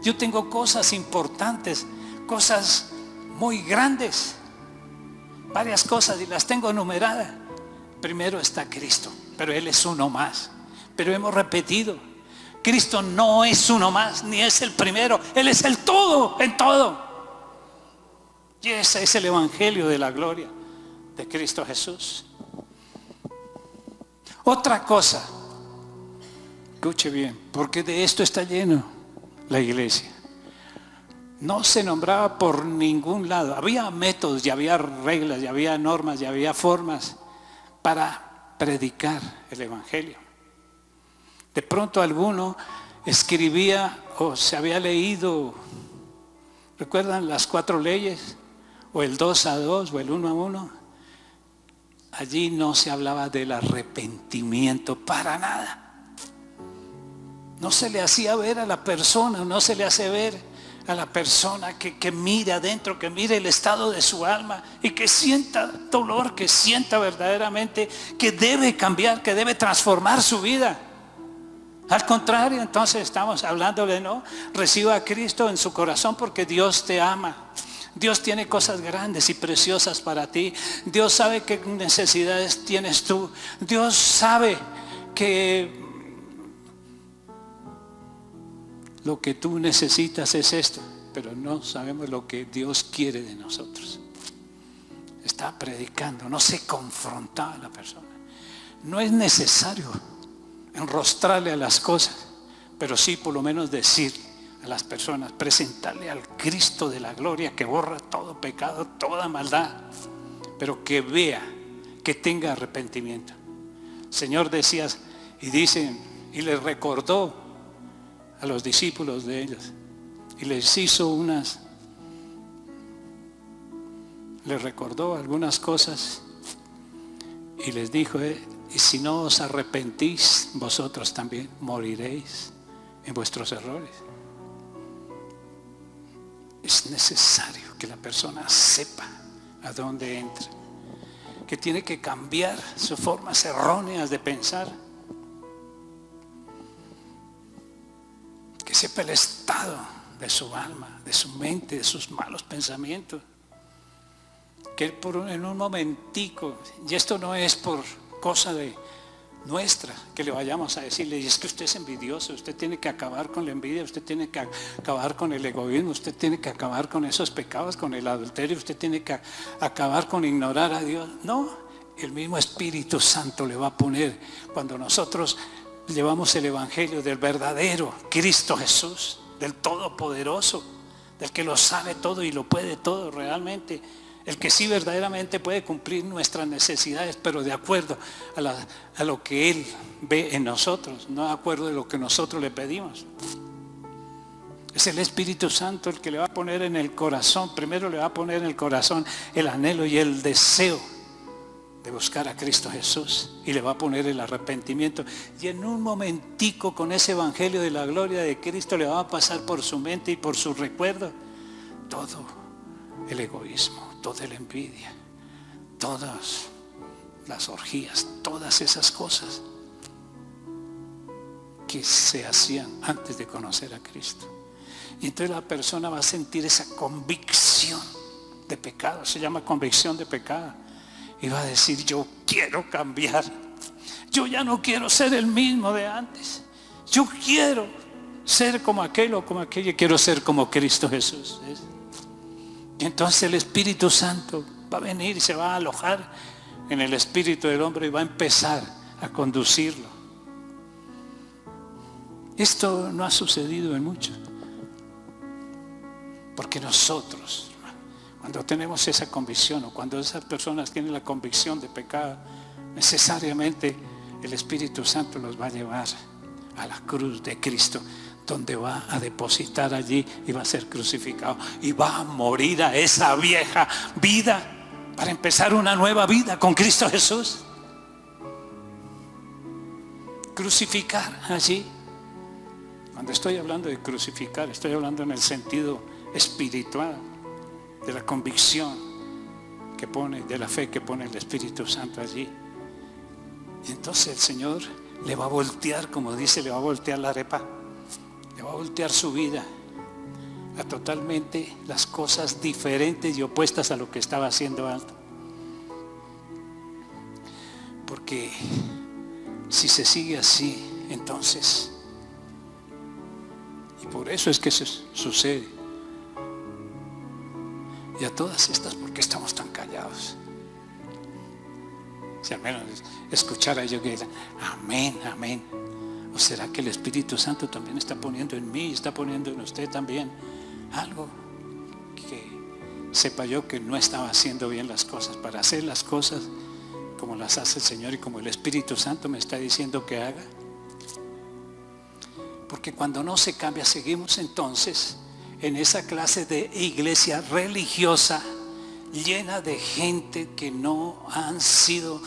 Yo tengo cosas importantes, cosas muy grandes, varias cosas, y las tengo numeradas. Primero está Cristo, pero Él es uno más. Pero hemos repetido, Cristo no es uno más, ni es el primero. Él es el todo, en todo. Y ese es el evangelio de la gloria de Cristo Jesús. Otra cosa, escuche bien, porque de esto está lleno la iglesia. No se nombraba por ningún lado. Había métodos, y había reglas, y había normas, y había formas para predicar el evangelio. De pronto alguno escribía o se había leído, ¿recuerdan las 4 leyes? O el 2 a 2 o el 1 a 1. Allí no se hablaba del arrepentimiento para nada. No se le hacía ver a la persona, no se le hace ver a la persona que mire adentro, que mire el estado de su alma y que sienta dolor, que sienta verdaderamente que debe cambiar, que debe transformar su vida. Al contrario, entonces estamos hablándole, no, reciba a Cristo en su corazón porque Dios te ama. Dios tiene cosas grandes y preciosas para ti. Dios sabe qué necesidades tienes tú. Dios sabe que lo que tú necesitas es esto, pero no sabemos lo que Dios quiere de nosotros. Está predicando, no se confronta a la persona. No es necesario enrostrarle a las cosas, pero sí por lo menos decir a las personas, presentarle al Cristo de la gloria que borra todo pecado, toda maldad, pero que vea, que tenga arrepentimiento. El Señor decía y dicen, y les recordó a los discípulos de ellos y les recordó algunas cosas y les dijo, y si no os arrepentís, vosotros también moriréis en vuestros errores. Es necesario que la persona sepa a dónde entra, que tiene que cambiar sus formas erróneas de pensar, que sepa el estado de su alma, de su mente, de sus malos pensamientos, que en un momentico, y esto no es por cosa de nuestra, que le vayamos a decirle, y es que usted es envidioso, usted tiene que acabar con la envidia, usted tiene que acabar con el egoísmo, usted tiene que acabar con esos pecados, con el adulterio, usted tiene que acabar con ignorar a Dios. No, el mismo Espíritu Santo le va a poner cuando nosotros llevamos el evangelio del verdadero Cristo Jesús, del Todopoderoso, del que lo sabe todo y lo puede todo realmente. El que sí verdaderamente puede cumplir nuestras necesidades, pero de acuerdo a lo que Él ve en nosotros, no de acuerdo a lo que nosotros le pedimos. Es el Espíritu Santo el que le va a poner en el corazón, primero le va a poner en el corazón el anhelo y el deseo de buscar a Cristo Jesús, y le va a poner el arrepentimiento, y en un momentico con ese evangelio de la gloria de Cristo le va a pasar por su mente y por su recuerdo todo el egoísmo, toda la envidia, todas las orgías, todas esas cosas que se hacían antes de conocer a Cristo. Y entonces la persona va a sentir esa convicción de pecado, se llama convicción de pecado, y va a decir: yo quiero cambiar, yo ya no quiero ser el mismo de antes, yo quiero ser como aquel o como aquella, quiero ser como Cristo Jesús. Y entonces el Espíritu Santo va a venir y se va a alojar en el espíritu del hombre y va a empezar a conducirlo. Esto no ha sucedido en muchos, porque nosotros, cuando tenemos esa convicción, o cuando esas personas tienen la convicción de pecado, necesariamente el Espíritu Santo los va a llevar a la cruz de Cristo, donde va a depositar allí y va a ser crucificado y va a morir a esa vieja vida para empezar una nueva vida con Cristo Jesús. Crucificar allí. Cuando estoy hablando de crucificar, estoy hablando en el sentido espiritual, de la convicción que pone, de la fe que pone el Espíritu Santo allí. Y entonces el Señor le va a voltear, como dice, le va a voltear la arepa, le va a voltear su vida a totalmente las cosas diferentes y opuestas a lo que estaba haciendo antes. Porque si se sigue así, entonces, y por eso es que eso sucede. Y a todas estas, ¿por qué estamos tan callados? Si al menos escuchar a ellos que digan amén, amén. ¿O será que el Espíritu Santo también está poniendo en mí, está poniendo en usted también algo que sepa yo que no estaba haciendo bien las cosas, para hacer las cosas como las hace el Señor y como el Espíritu Santo me está diciendo que haga? Porque cuando no se cambia, seguimos entonces en esa clase de iglesia religiosa llena de gente que no han sido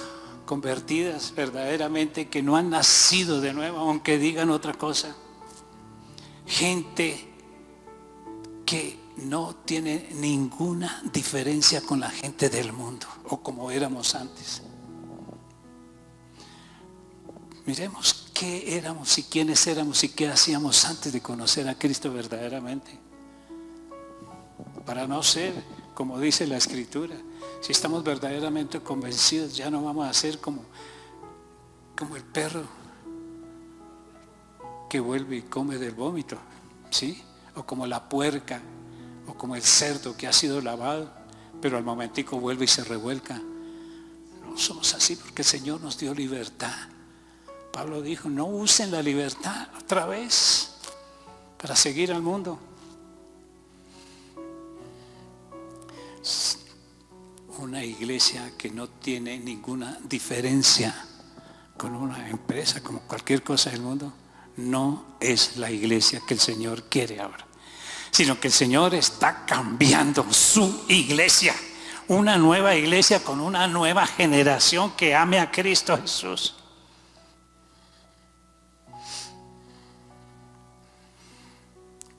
convertidas verdaderamente, que no han nacido de nuevo, aunque digan otra cosa. Gente que no tiene ninguna diferencia con la gente del mundo o como éramos antes. Miremos qué éramos y quiénes éramos y qué hacíamos antes de conocer a Cristo verdaderamente. Para no ser, como dice la Escritura, si estamos verdaderamente convencidos, ya no vamos a ser como el perro que vuelve y come del vómito, ¿sí? O como la puerca, o como el cerdo que ha sido lavado, pero al momentico vuelve y se revuelca. No somos así, porque el Señor nos dio libertad. Pablo dijo: no usen la libertad otra vez para seguir al mundo. Una iglesia que no tiene ninguna diferencia con una empresa, como cualquier cosa del mundo, no es la iglesia que el Señor quiere ahora, sino que el Señor está cambiando su iglesia, una nueva iglesia con una nueva generación que ame a Cristo Jesús.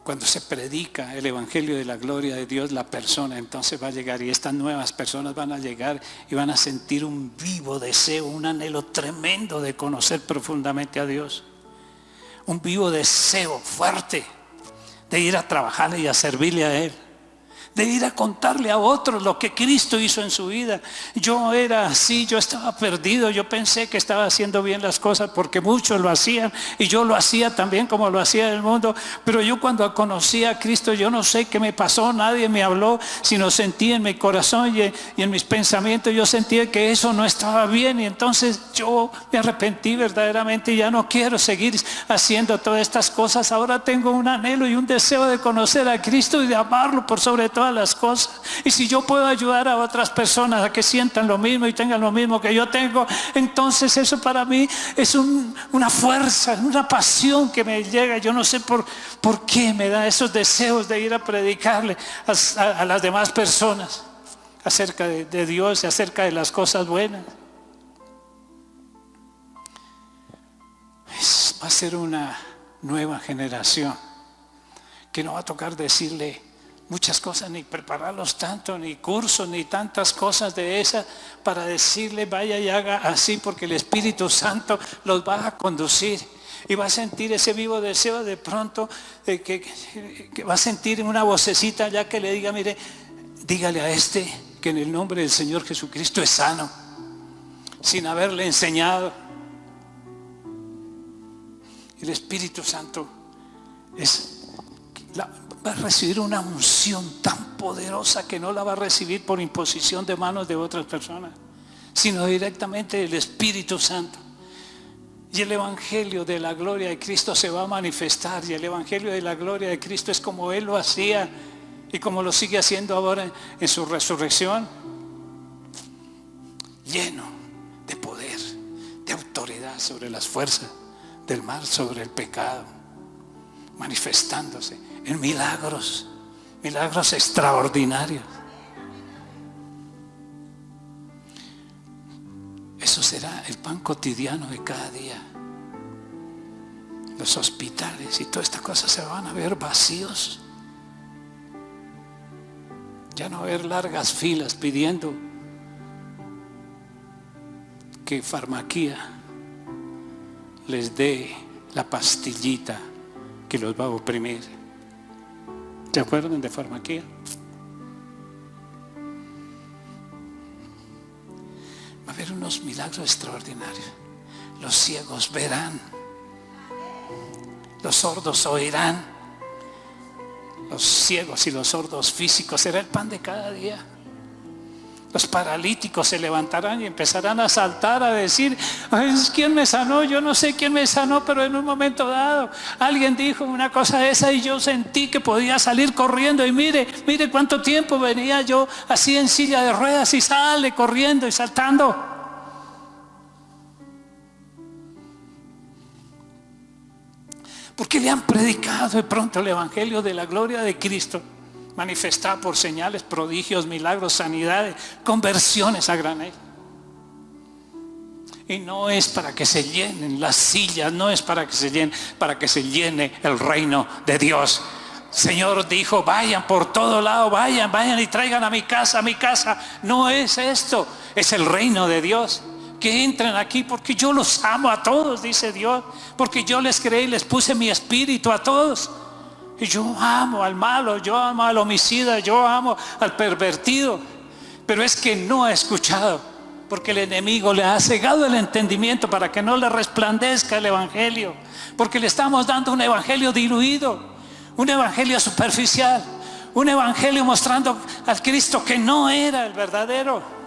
Cuando se predica el evangelio de la gloria de Dios, la persona entonces va a llegar, y estas nuevas personas van a llegar y van a sentir un vivo deseo, un anhelo tremendo de conocer profundamente a Dios. Un vivo deseo fuerte de ir a trabajarle y a servirle a Él, de ir a contarle a otros lo que Cristo hizo en su vida. Yo era así, yo estaba perdido, yo pensé que estaba haciendo bien las cosas porque muchos lo hacían y yo lo hacía también como lo hacía el mundo, pero yo cuando conocí a Cristo, yo no sé qué me pasó, nadie me habló, sino sentí en mi corazón y en mis pensamientos, yo sentía que eso no estaba bien, y entonces yo me arrepentí verdaderamente y ya no quiero seguir haciendo todas estas cosas. Ahora tengo un anhelo y un deseo de conocer a Cristo y de amarlo por sobre todo todas las cosas. Y si yo puedo ayudar a otras personas a que sientan lo mismo y tengan lo mismo que yo tengo, entonces eso para mí es una fuerza, una pasión que me llega. Yo no sé por qué me da esos deseos de ir a predicarle a las demás personas acerca de Dios y acerca de las cosas buenas. Va a ser una nueva generación que no va a tocar decirle muchas cosas, ni prepararlos tanto, ni cursos, ni tantas cosas de esas para decirle vaya y haga así, porque el Espíritu Santo los va a conducir y va a sentir ese vivo deseo de pronto que va a sentir una vocecita ya que le diga, mire, dígale a este que en el nombre del Señor Jesucristo es sano, sin haberle enseñado. El Espíritu Santo va a recibir una unción tan poderosa que no la va a recibir por imposición de manos de otras personas, sino directamente del Espíritu Santo. Y el Evangelio de la gloria de Cristo se va a manifestar. Y el Evangelio de la gloria de Cristo es como Él lo hacía y como lo sigue haciendo ahora en su resurrección, lleno de poder, de autoridad sobre las fuerzas del mal, sobre el pecado, manifestándose en milagros extraordinarios. Eso será el pan cotidiano de cada día. Los hospitales y todas estas cosas se van a ver vacíos. Ya no va a haber largas filas pidiendo que Farmaquía les dé la pastillita que los va a oprimir. ¿Se acuerdan de Farmaquía? Va a haber unos milagros extraordinarios. Los ciegos verán, los sordos oirán, los ciegos y los sordos físicos será el pan de cada día. Los paralíticos se levantarán y empezarán a saltar, a decir, ¿quién me sanó? Yo no sé quién me sanó, pero en un momento dado alguien dijo una cosa esa y yo sentí que podía salir corriendo. Y mire cuánto tiempo venía yo así en silla de ruedas y sale corriendo y saltando. Porque le han predicado de pronto el Evangelio de la gloria de Cristo, manifestado por señales, prodigios, milagros, sanidades, conversiones a granel. Y no es para que se llenen las sillas, no es para que se llene el reino de Dios. Señor dijo, vayan por todo lado, vayan y traigan a mi casa. No es esto, es el reino de Dios. Que entren aquí porque yo los amo a todos, dice Dios, porque yo les creé y les puse mi espíritu a todos. Y yo amo al malo, yo amo al homicida, yo amo al pervertido. Pero es que no ha escuchado, porque el enemigo le ha cegado el entendimiento para que no le resplandezca el evangelio. Porque le estamos dando un evangelio diluido, un evangelio superficial, un evangelio mostrando al Cristo que no era el verdadero.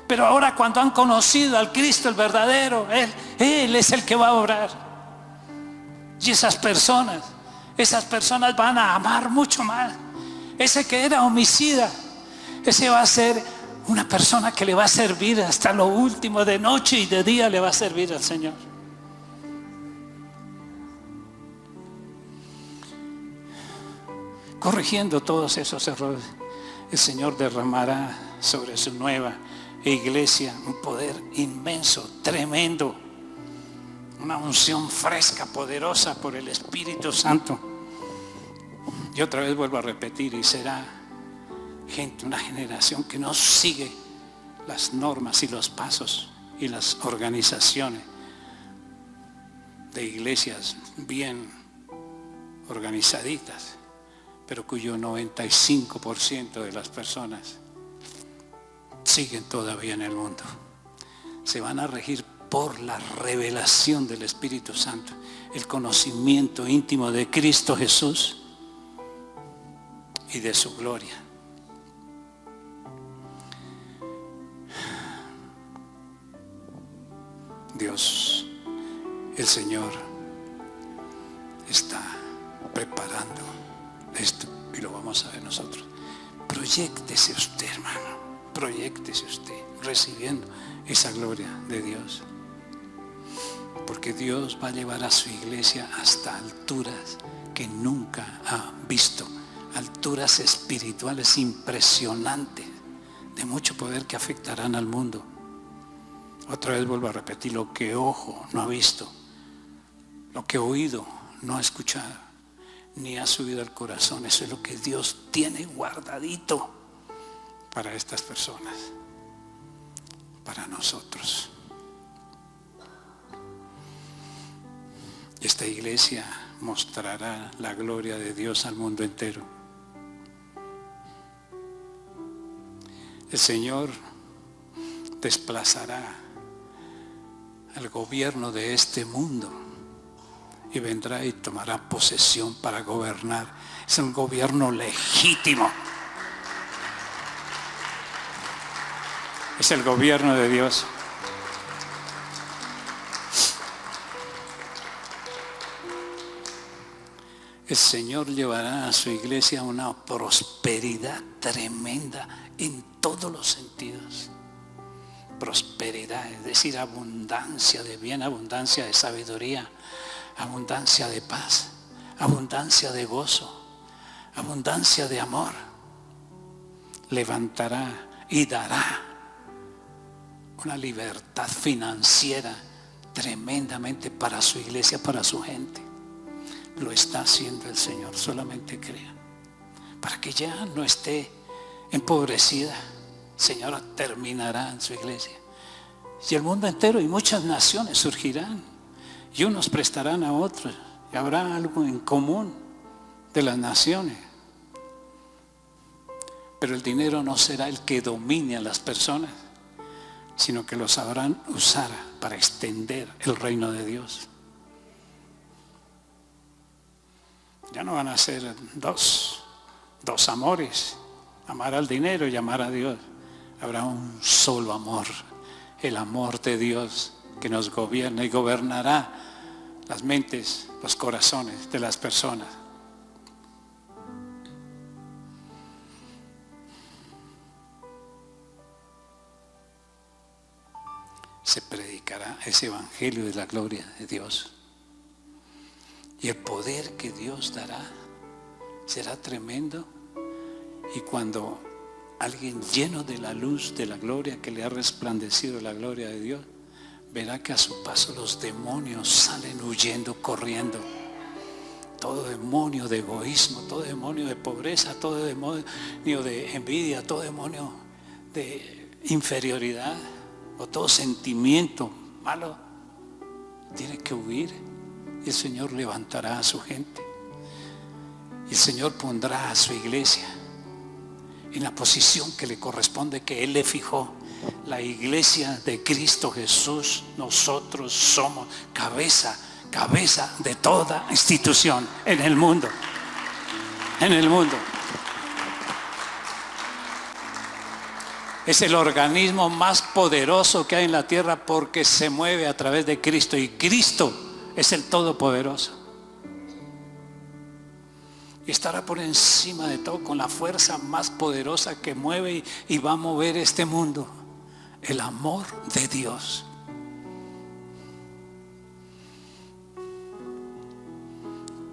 Pero ahora cuando han conocido al Cristo el verdadero, Él es el que va a obrar. Y esas personas van a amar mucho más. Ese que era homicida, ese va a ser una persona que le va a servir hasta lo último, de noche y de día le va a servir al Señor. Corrigiendo todos esos errores, el Señor derramará sobre su nueva iglesia un poder inmenso, tremendo, una unción fresca, poderosa por el Espíritu Santo. Y otra vez vuelvo a repetir, y será una generación que no sigue las normas y los pasos y las organizaciones de iglesias bien organizaditas, pero cuyo 95% de las personas siguen todavía en el mundo. Se van a regir por la revelación del Espíritu Santo, el conocimiento íntimo de Cristo Jesús y de su gloria. Dios, el Señor, está preparando esto y lo vamos a ver nosotros. proyéctese usted, hermano, proyéctese usted recibiendo esa gloria de Dios. Porque Dios va a llevar a su iglesia hasta alturas que nunca ha visto, alturas espirituales impresionantes, de mucho poder que afectarán al mundo. Otra vez vuelvo a repetir, lo que ojo no ha visto, lo que oído no ha escuchado, ni ha subido al corazón, eso es lo que Dios tiene guardadito para estas personas, para nosotros. Esta iglesia mostrará la gloria de Dios al mundo entero. El Señor desplazará al gobierno de este mundo y vendrá y tomará posesión para gobernar. Es un gobierno legítimo. Es el gobierno de Dios. El Señor llevará a su iglesia una prosperidad tremenda en todos los sentidos. Prosperidad, es decir, abundancia de bien, abundancia de sabiduría, abundancia de paz, abundancia de gozo, abundancia de amor. Levantará y dará una libertad financiera tremendamente para su iglesia, para su gente. Lo está haciendo el Señor, solamente crea, para que ya no esté empobrecida. El Señor terminará en su iglesia, y el mundo entero y muchas naciones surgirán, y unos prestarán a otros, y habrá algo en común de las naciones. Pero el dinero no será el que domine a las personas, sino que lo sabrán usar para extender el reino de Dios. Ya no van a ser dos amores, amar al dinero y amar a Dios. Habrá un solo amor, el amor de Dios que nos gobierna y gobernará las mentes, los corazones de las personas. Se predicará ese evangelio de la gloria de Dios. Y el poder que Dios dará será tremendo. Y cuando alguien lleno de la luz de la gloria que le ha resplandecido la gloria de Dios, verá que a su paso los demonios salen huyendo, corriendo. Todo demonio de egoísmo, todo demonio de pobreza, todo demonio de envidia, todo demonio de inferioridad o todo sentimiento malo tiene que huir. Y el Señor levantará a su gente. Y el Señor pondrá a su iglesia en la posición que le corresponde, que Él le fijó. La iglesia de Cristo Jesús, nosotros somos cabeza de toda institución en el mundo. En el mundo. Es el organismo más poderoso que hay en la tierra porque se mueve a través de Cristo, y Cristo es el Todopoderoso. Y estará por encima de todo con la fuerza más poderosa que mueve y va a mover este mundo. El amor de Dios.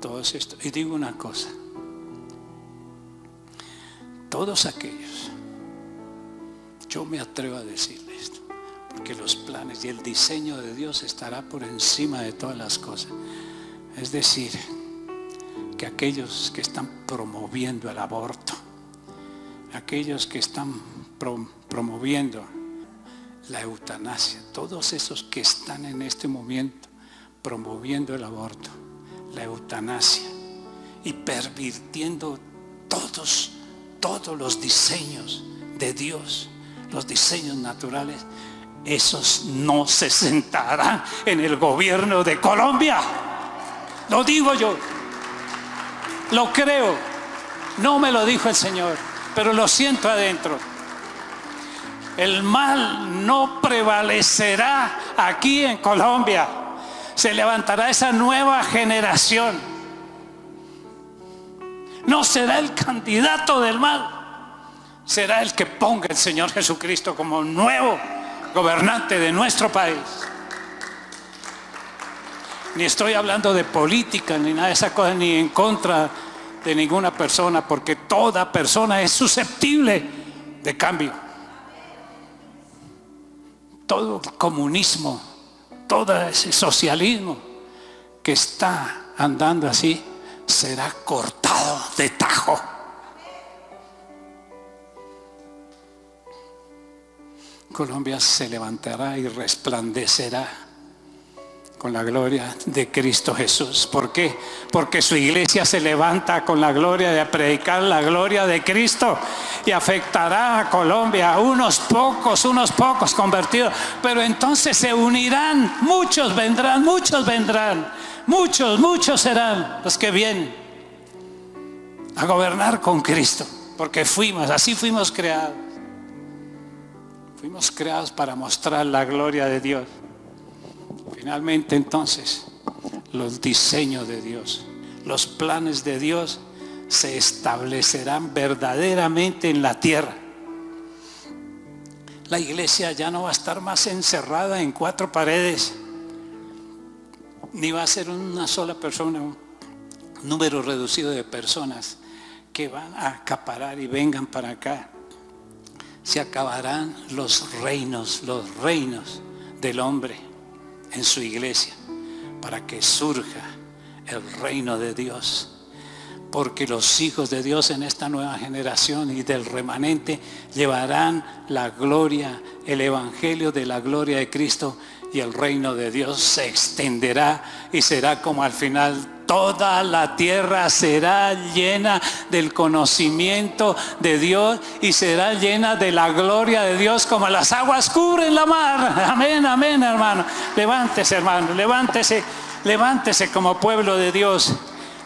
Todo esto. Y digo una cosa. Todos aquellos, yo me atrevo a decirles esto, porque los planes y el diseño de Dios estará por encima de todas las cosas. Es decir, que aquellos que están promoviendo el aborto, aquellos que están promoviendo la eutanasia, todos esos que están en este momento promoviendo el aborto, la eutanasia y pervirtiendo todos los diseños de Dios, los diseños naturales, esos no se sentarán en el gobierno de Colombia. Lo digo yo, lo creo, no me lo dijo el Señor, pero lo siento adentro. El mal no prevalecerá aquí en Colombia. Se levantará esa nueva generación. No será el candidato del mal, será el que ponga el Señor Jesucristo como nuevo gobernante de nuestro país. Ni estoy hablando de política ni nada de esa cosa, ni en contra de ninguna persona, porque toda persona es susceptible de cambio. Todo el comunismo, todo ese socialismo que está andando así, será cortado de tajo. Colombia se levantará y resplandecerá con la gloria de Cristo Jesús. ¿Por qué? Porque su iglesia se levanta con la gloria de predicar la gloria de Cristo, y afectará a Colombia, unos pocos convertidos, pero entonces se unirán, muchos vendrán, muchos serán los que vienen a gobernar con Cristo, porque así fuimos creados. Fuimos creados para mostrar la gloria de Dios. Finalmente, entonces, los diseños de Dios, los planes de Dios se establecerán verdaderamente en la tierra. La iglesia ya no va a estar más encerrada en 4 paredes, ni va a ser una sola persona, un número reducido de personas que van a acaparar y vengan para acá. Se acabarán los reinos del hombre en su iglesia, para que surja el reino de Dios. Porque los hijos de Dios en esta nueva generación y del remanente llevarán la gloria, el evangelio de la gloria de Cristo, y el reino de Dios se extenderá y será como al final. Toda la tierra será llena del conocimiento de Dios y será llena de la gloria de Dios como las aguas cubren la mar. Amén, amén, hermano. Levántese, hermano, levántese como pueblo de Dios.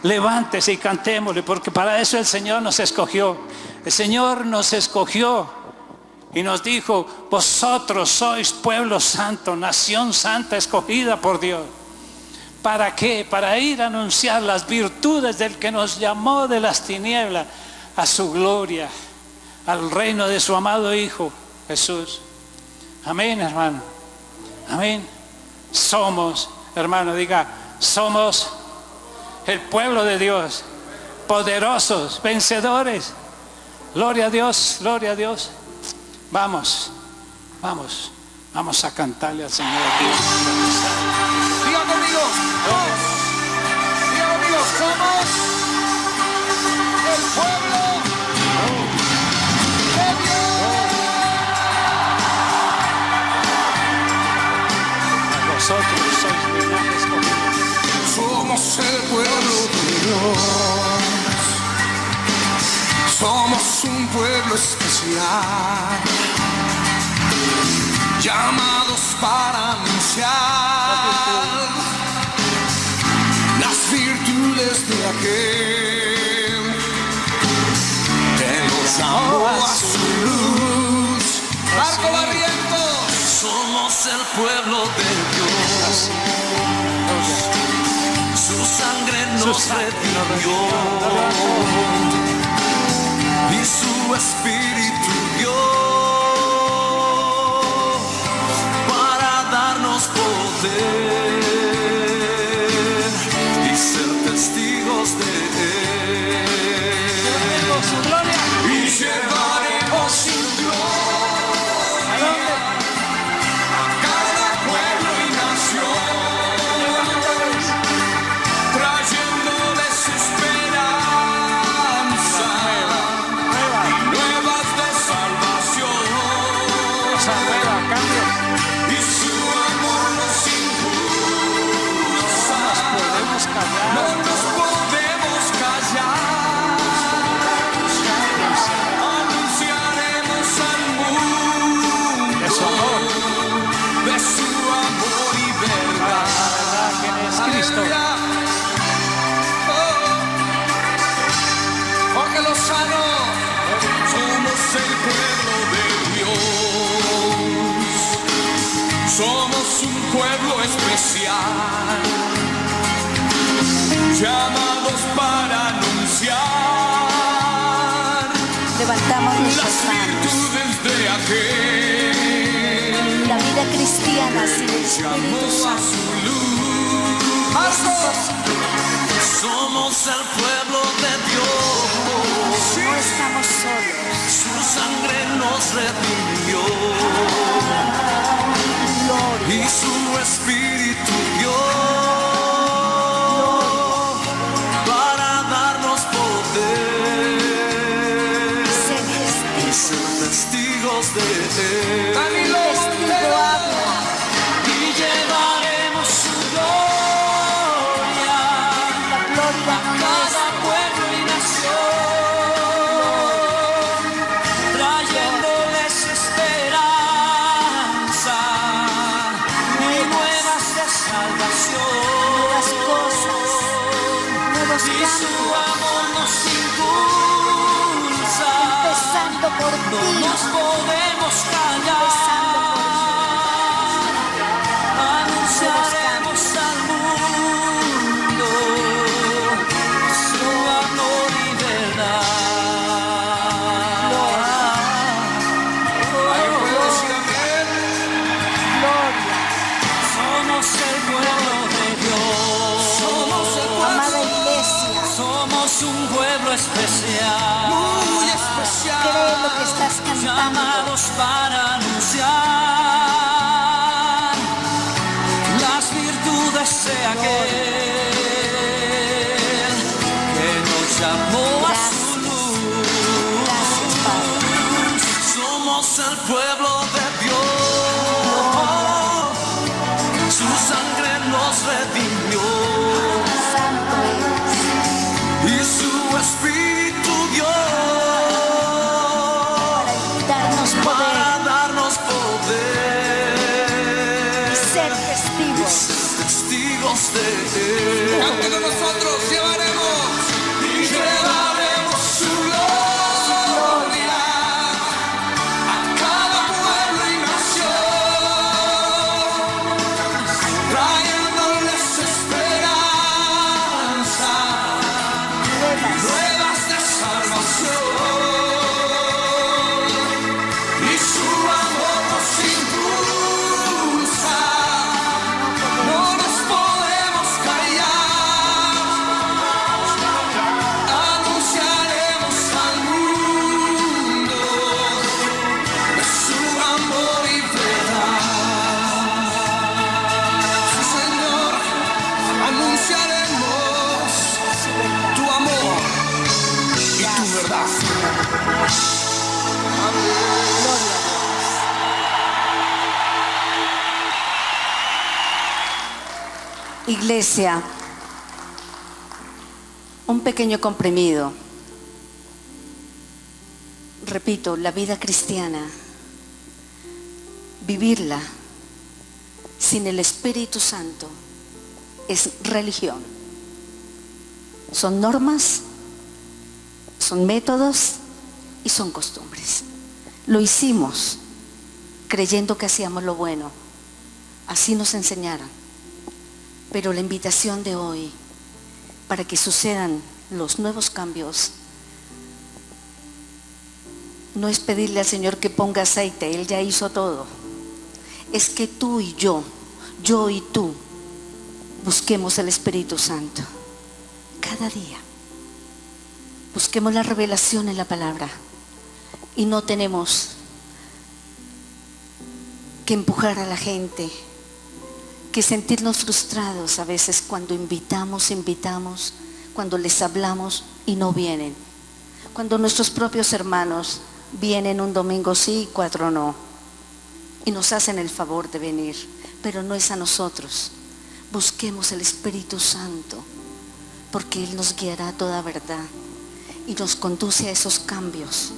Levántese y cantémosle, porque para eso el Señor nos escogió. El Señor nos escogió y nos dijo: vosotros sois pueblo santo, nación santa, escogida por Dios. ¿Para qué? Para ir a anunciar las virtudes del que nos llamó de las tinieblas a su gloria, al reino de su amado Hijo Jesús. Amén, hermano. Amén. Somos, hermano, diga, somos el pueblo de Dios, poderosos, vencedores. Gloria a Dios, gloria a Dios. Vamos a cantarle al Señor Dios. Diga conmigo, somos el pueblo de Dios. Vosotros sois linaje escogido. Somos el pueblo de Dios. Somos un pueblo especial, llamados para anunciar las virtudes de aquel que nos llamó a su luz. Marco Barrientos, somos el pueblo de Dios. Su sangre nos redimió y su espíritu dio para darnos poder y ser testigos de Él. Y llevaremos su gloria a cada pueblo y nación, trayéndoles esperanza y nuevas de salvación. Y su amor nos impulsa. No nos podemos callar. Anunciaremos al mundo de su amor y verdad. Cristo. Porque los sanos somos el pueblo de Dios. Somos un pueblo especial, llamados para anunciar Levantamos las nuestras manos. virtudes de aquel La vida cristiana sin el que llamó Espíritu a Santo su luz. es imposible. Somos el pueblo de Dios, No estamos solos. su sangre nos redimió y su espíritu dio para darnos poder Ser y testigos. ser testigos de él. Testigo habla. Y llevaremos su gloria La gloria no cada es pueblo y nación, trayéndoles esperanza y nuevas de nuevas cosas, salvación. nuevos Y su cambios. amor nos impulsa, Empezando por no ti. nos podemos callar. Anunciaremos al mundo su amor y verdad. ¿Alguien puede decir amén? Gloria. Somos el pueblo de Dios. Somos el Amada iglesia, Somos un pueblo especial. Muy especial. cree lo que estás cantando. Llamados para anunciar las virtudes de aquel que nos llamó a su luz. Gracias, Padre. Somos el pueblo de Dios, su sangre nos redimió Santo y su espíritu dio es. Darnos poder. para darnos poder Ser testigos. testigos de él. Canten con nosotros, llevaremos su gloria a cada pueblo y nación, trayéndoles esperanza, nuevas de salvación, y su amor nos impulsa. No nos podemos callar, anunciaremos al mundo de su amor y verdad. Sí, Señor, anunciaremos tu amor y tu verdad. Iglesia, un pequeño comprimido. Repito, la vida cristiana, vivirla sin el Espíritu Santo es religión. Son normas, son métodos y son costumbres. Lo hicimos creyendo que hacíamos lo bueno. Así nos enseñaron. Pero la invitación de hoy, para que sucedan los nuevos cambios, no es pedirle al Señor que ponga aceite, Él ya hizo todo. Es que tú y yo y tú, busquemos el Espíritu Santo cada día. Busquemos la revelación en la palabra. Y no tenemos que empujar a la gente, que sentirnos frustrados a veces cuando invitamos, cuando les hablamos y no vienen. Cuando nuestros propios hermanos vienen un domingo sí y 4 no. Y nos hacen el favor de venir, pero no es a nosotros. Busquemos el Espíritu Santo, porque Él nos guiará a toda verdad y nos conduce a esos cambios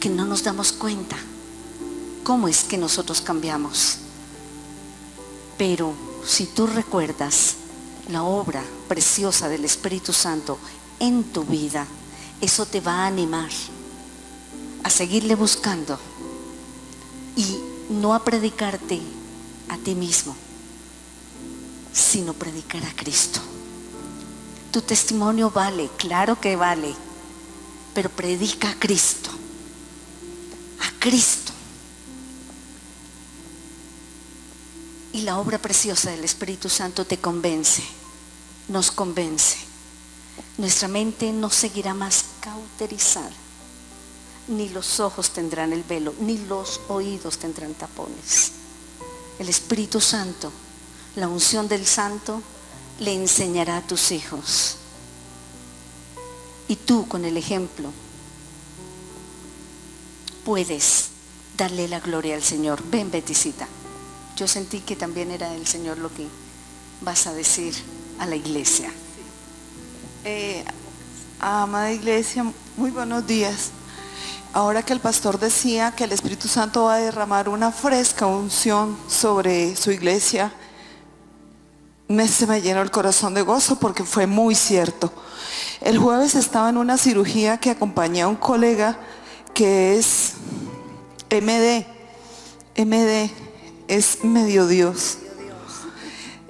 que no nos damos cuenta. ¿Cómo es que nosotros cambiamos? Pero si tú recuerdas la obra preciosa del Espíritu Santo en tu vida, eso te va a animar a seguirle buscando y no a predicarte a ti mismo, sino predicar a Cristo. Tu testimonio vale, claro que vale, pero predica a Cristo. A Cristo. Y la obra preciosa del Espíritu Santo te convence, nos convence. Nuestra mente no seguirá más cauterizada, ni los ojos tendrán el velo, ni los oídos tendrán tapones. El Espíritu Santo, la unción del Santo, le enseñará a tus hijos. Y tú, con el ejemplo, puedes darle la gloria al Señor. Ven, Beticita. Yo sentí que también era el Señor lo que vas a decir a la iglesia. Amada iglesia, muy buenos días. Ahora que el pastor decía que el Espíritu Santo va a derramar una fresca unción sobre su iglesia, se me llenó el corazón de gozo porque fue muy cierto. El jueves estaba en una cirugía que acompañé a un colega que es MD, es medio Dios.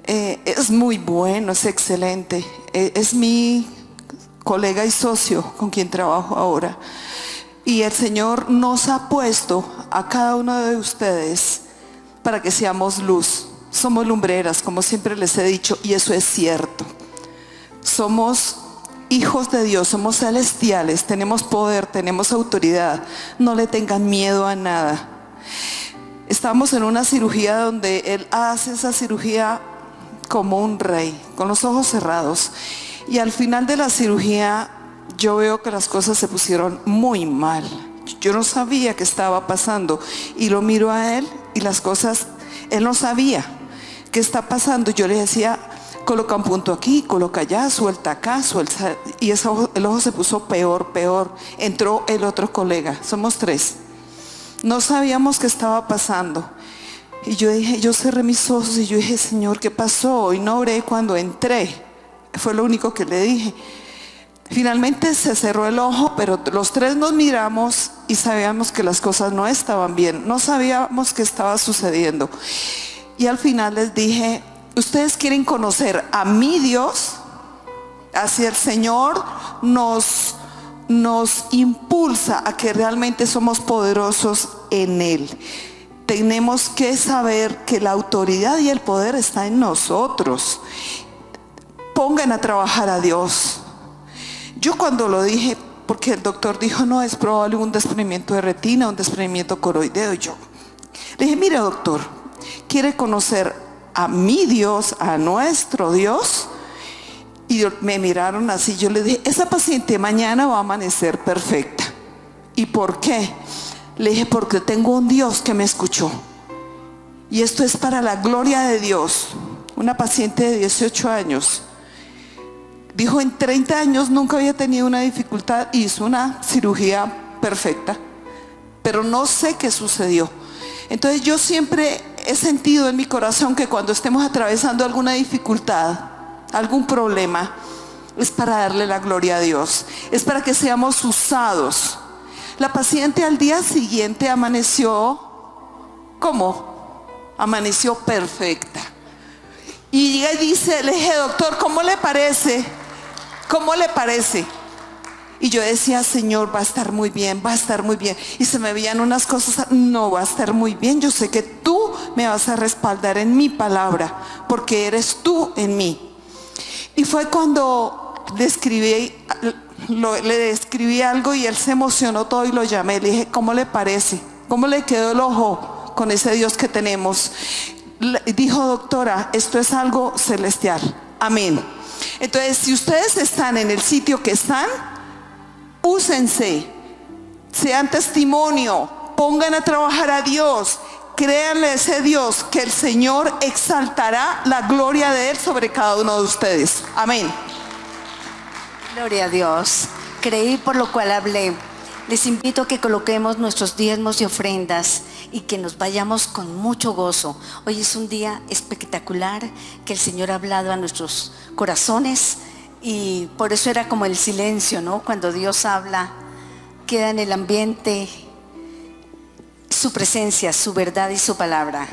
Es muy bueno, es excelente. Es mi colega y socio con quien trabajo ahora. Y el Señor nos ha puesto a cada uno de ustedes para que seamos luz. Somos lumbreras, como siempre les he dicho, y eso es cierto. Somos hijos de Dios, somos celestiales, tenemos poder, tenemos autoridad. No le tengan miedo a nada. Estamos en una cirugía donde él hace esa cirugía como un rey, con los ojos cerrados. Y al final de la cirugía yo veo que las cosas se pusieron muy mal. Yo no sabía qué estaba pasando y lo miro a él y las cosas, él no sabía qué está pasando. Yo le decía, coloca un punto aquí, coloca allá, suelta acá, suelta. Y el ojo se puso peor. Entró el otro colega, somos tres. No sabíamos qué estaba pasando. Y yo cerré mis ojos y yo dije, Señor, ¿qué pasó? Y no oré cuando entré. Fue lo único que le dije. Finalmente se cerró el ojo, pero los tres nos miramos y sabíamos que las cosas no estaban bien. No sabíamos qué estaba sucediendo. Y al final les dije, ¿ustedes quieren conocer a mi Dios? Así el Señor nos impulsa a que realmente somos poderosos en Él. Tenemos que saber que la autoridad y el poder está en nosotros. Pongan a trabajar a Dios. Yo cuando lo dije, porque el doctor dijo, no, es probable un desprendimiento de retina, un desprendimiento coroideo. Yo le dije, mire doctor, ¿quiere conocer a mi Dios, a nuestro Dios? Y me miraron así, yo le dije, esa paciente mañana va a amanecer perfecta. ¿Y por qué? Le dije, porque tengo un Dios que me escuchó. Y esto es para la gloria de Dios. Una paciente de 18 años. Dijo, en 30 años nunca había tenido una dificultad. Hizo una cirugía perfecta. Pero no sé qué sucedió. Entonces yo siempre he sentido en mi corazón que cuando estemos atravesando alguna dificultad, algún problema, es para darle la gloria a Dios, es para que seamos usados. La paciente al día siguiente amaneció, ¿cómo? Amaneció perfecta. Y llega y dice, le dije, doctor, ¿cómo le parece? ¿Cómo le parece? Y yo decía, Señor, va a estar muy bien, va a estar muy bien. Y se me veían unas cosas, no va a estar muy bien. Yo sé que tú me vas a respaldar en mi palabra, porque eres tú en mí. Y fue cuando le describí algo y él se emocionó todo y lo llamé. Le dije, ¿cómo le parece? ¿Cómo le quedó el ojo con ese Dios que tenemos? Dijo, doctora, esto es algo celestial. Amén. Entonces, si ustedes están en el sitio que están, úsense, sean testimonio, pongan a trabajar a Dios. Créanle a ese Dios que el Señor exaltará la gloria de Él sobre cada uno de ustedes. Amén. Gloria a Dios. Creí, por lo cual hablé. Les invito a que coloquemos nuestros diezmos y ofrendas y que nos vayamos con mucho gozo. Hoy es un día espectacular que el Señor ha hablado a nuestros corazones y por eso era como el silencio, ¿no? Cuando Dios habla, queda en el ambiente su presencia, su verdad y su palabra.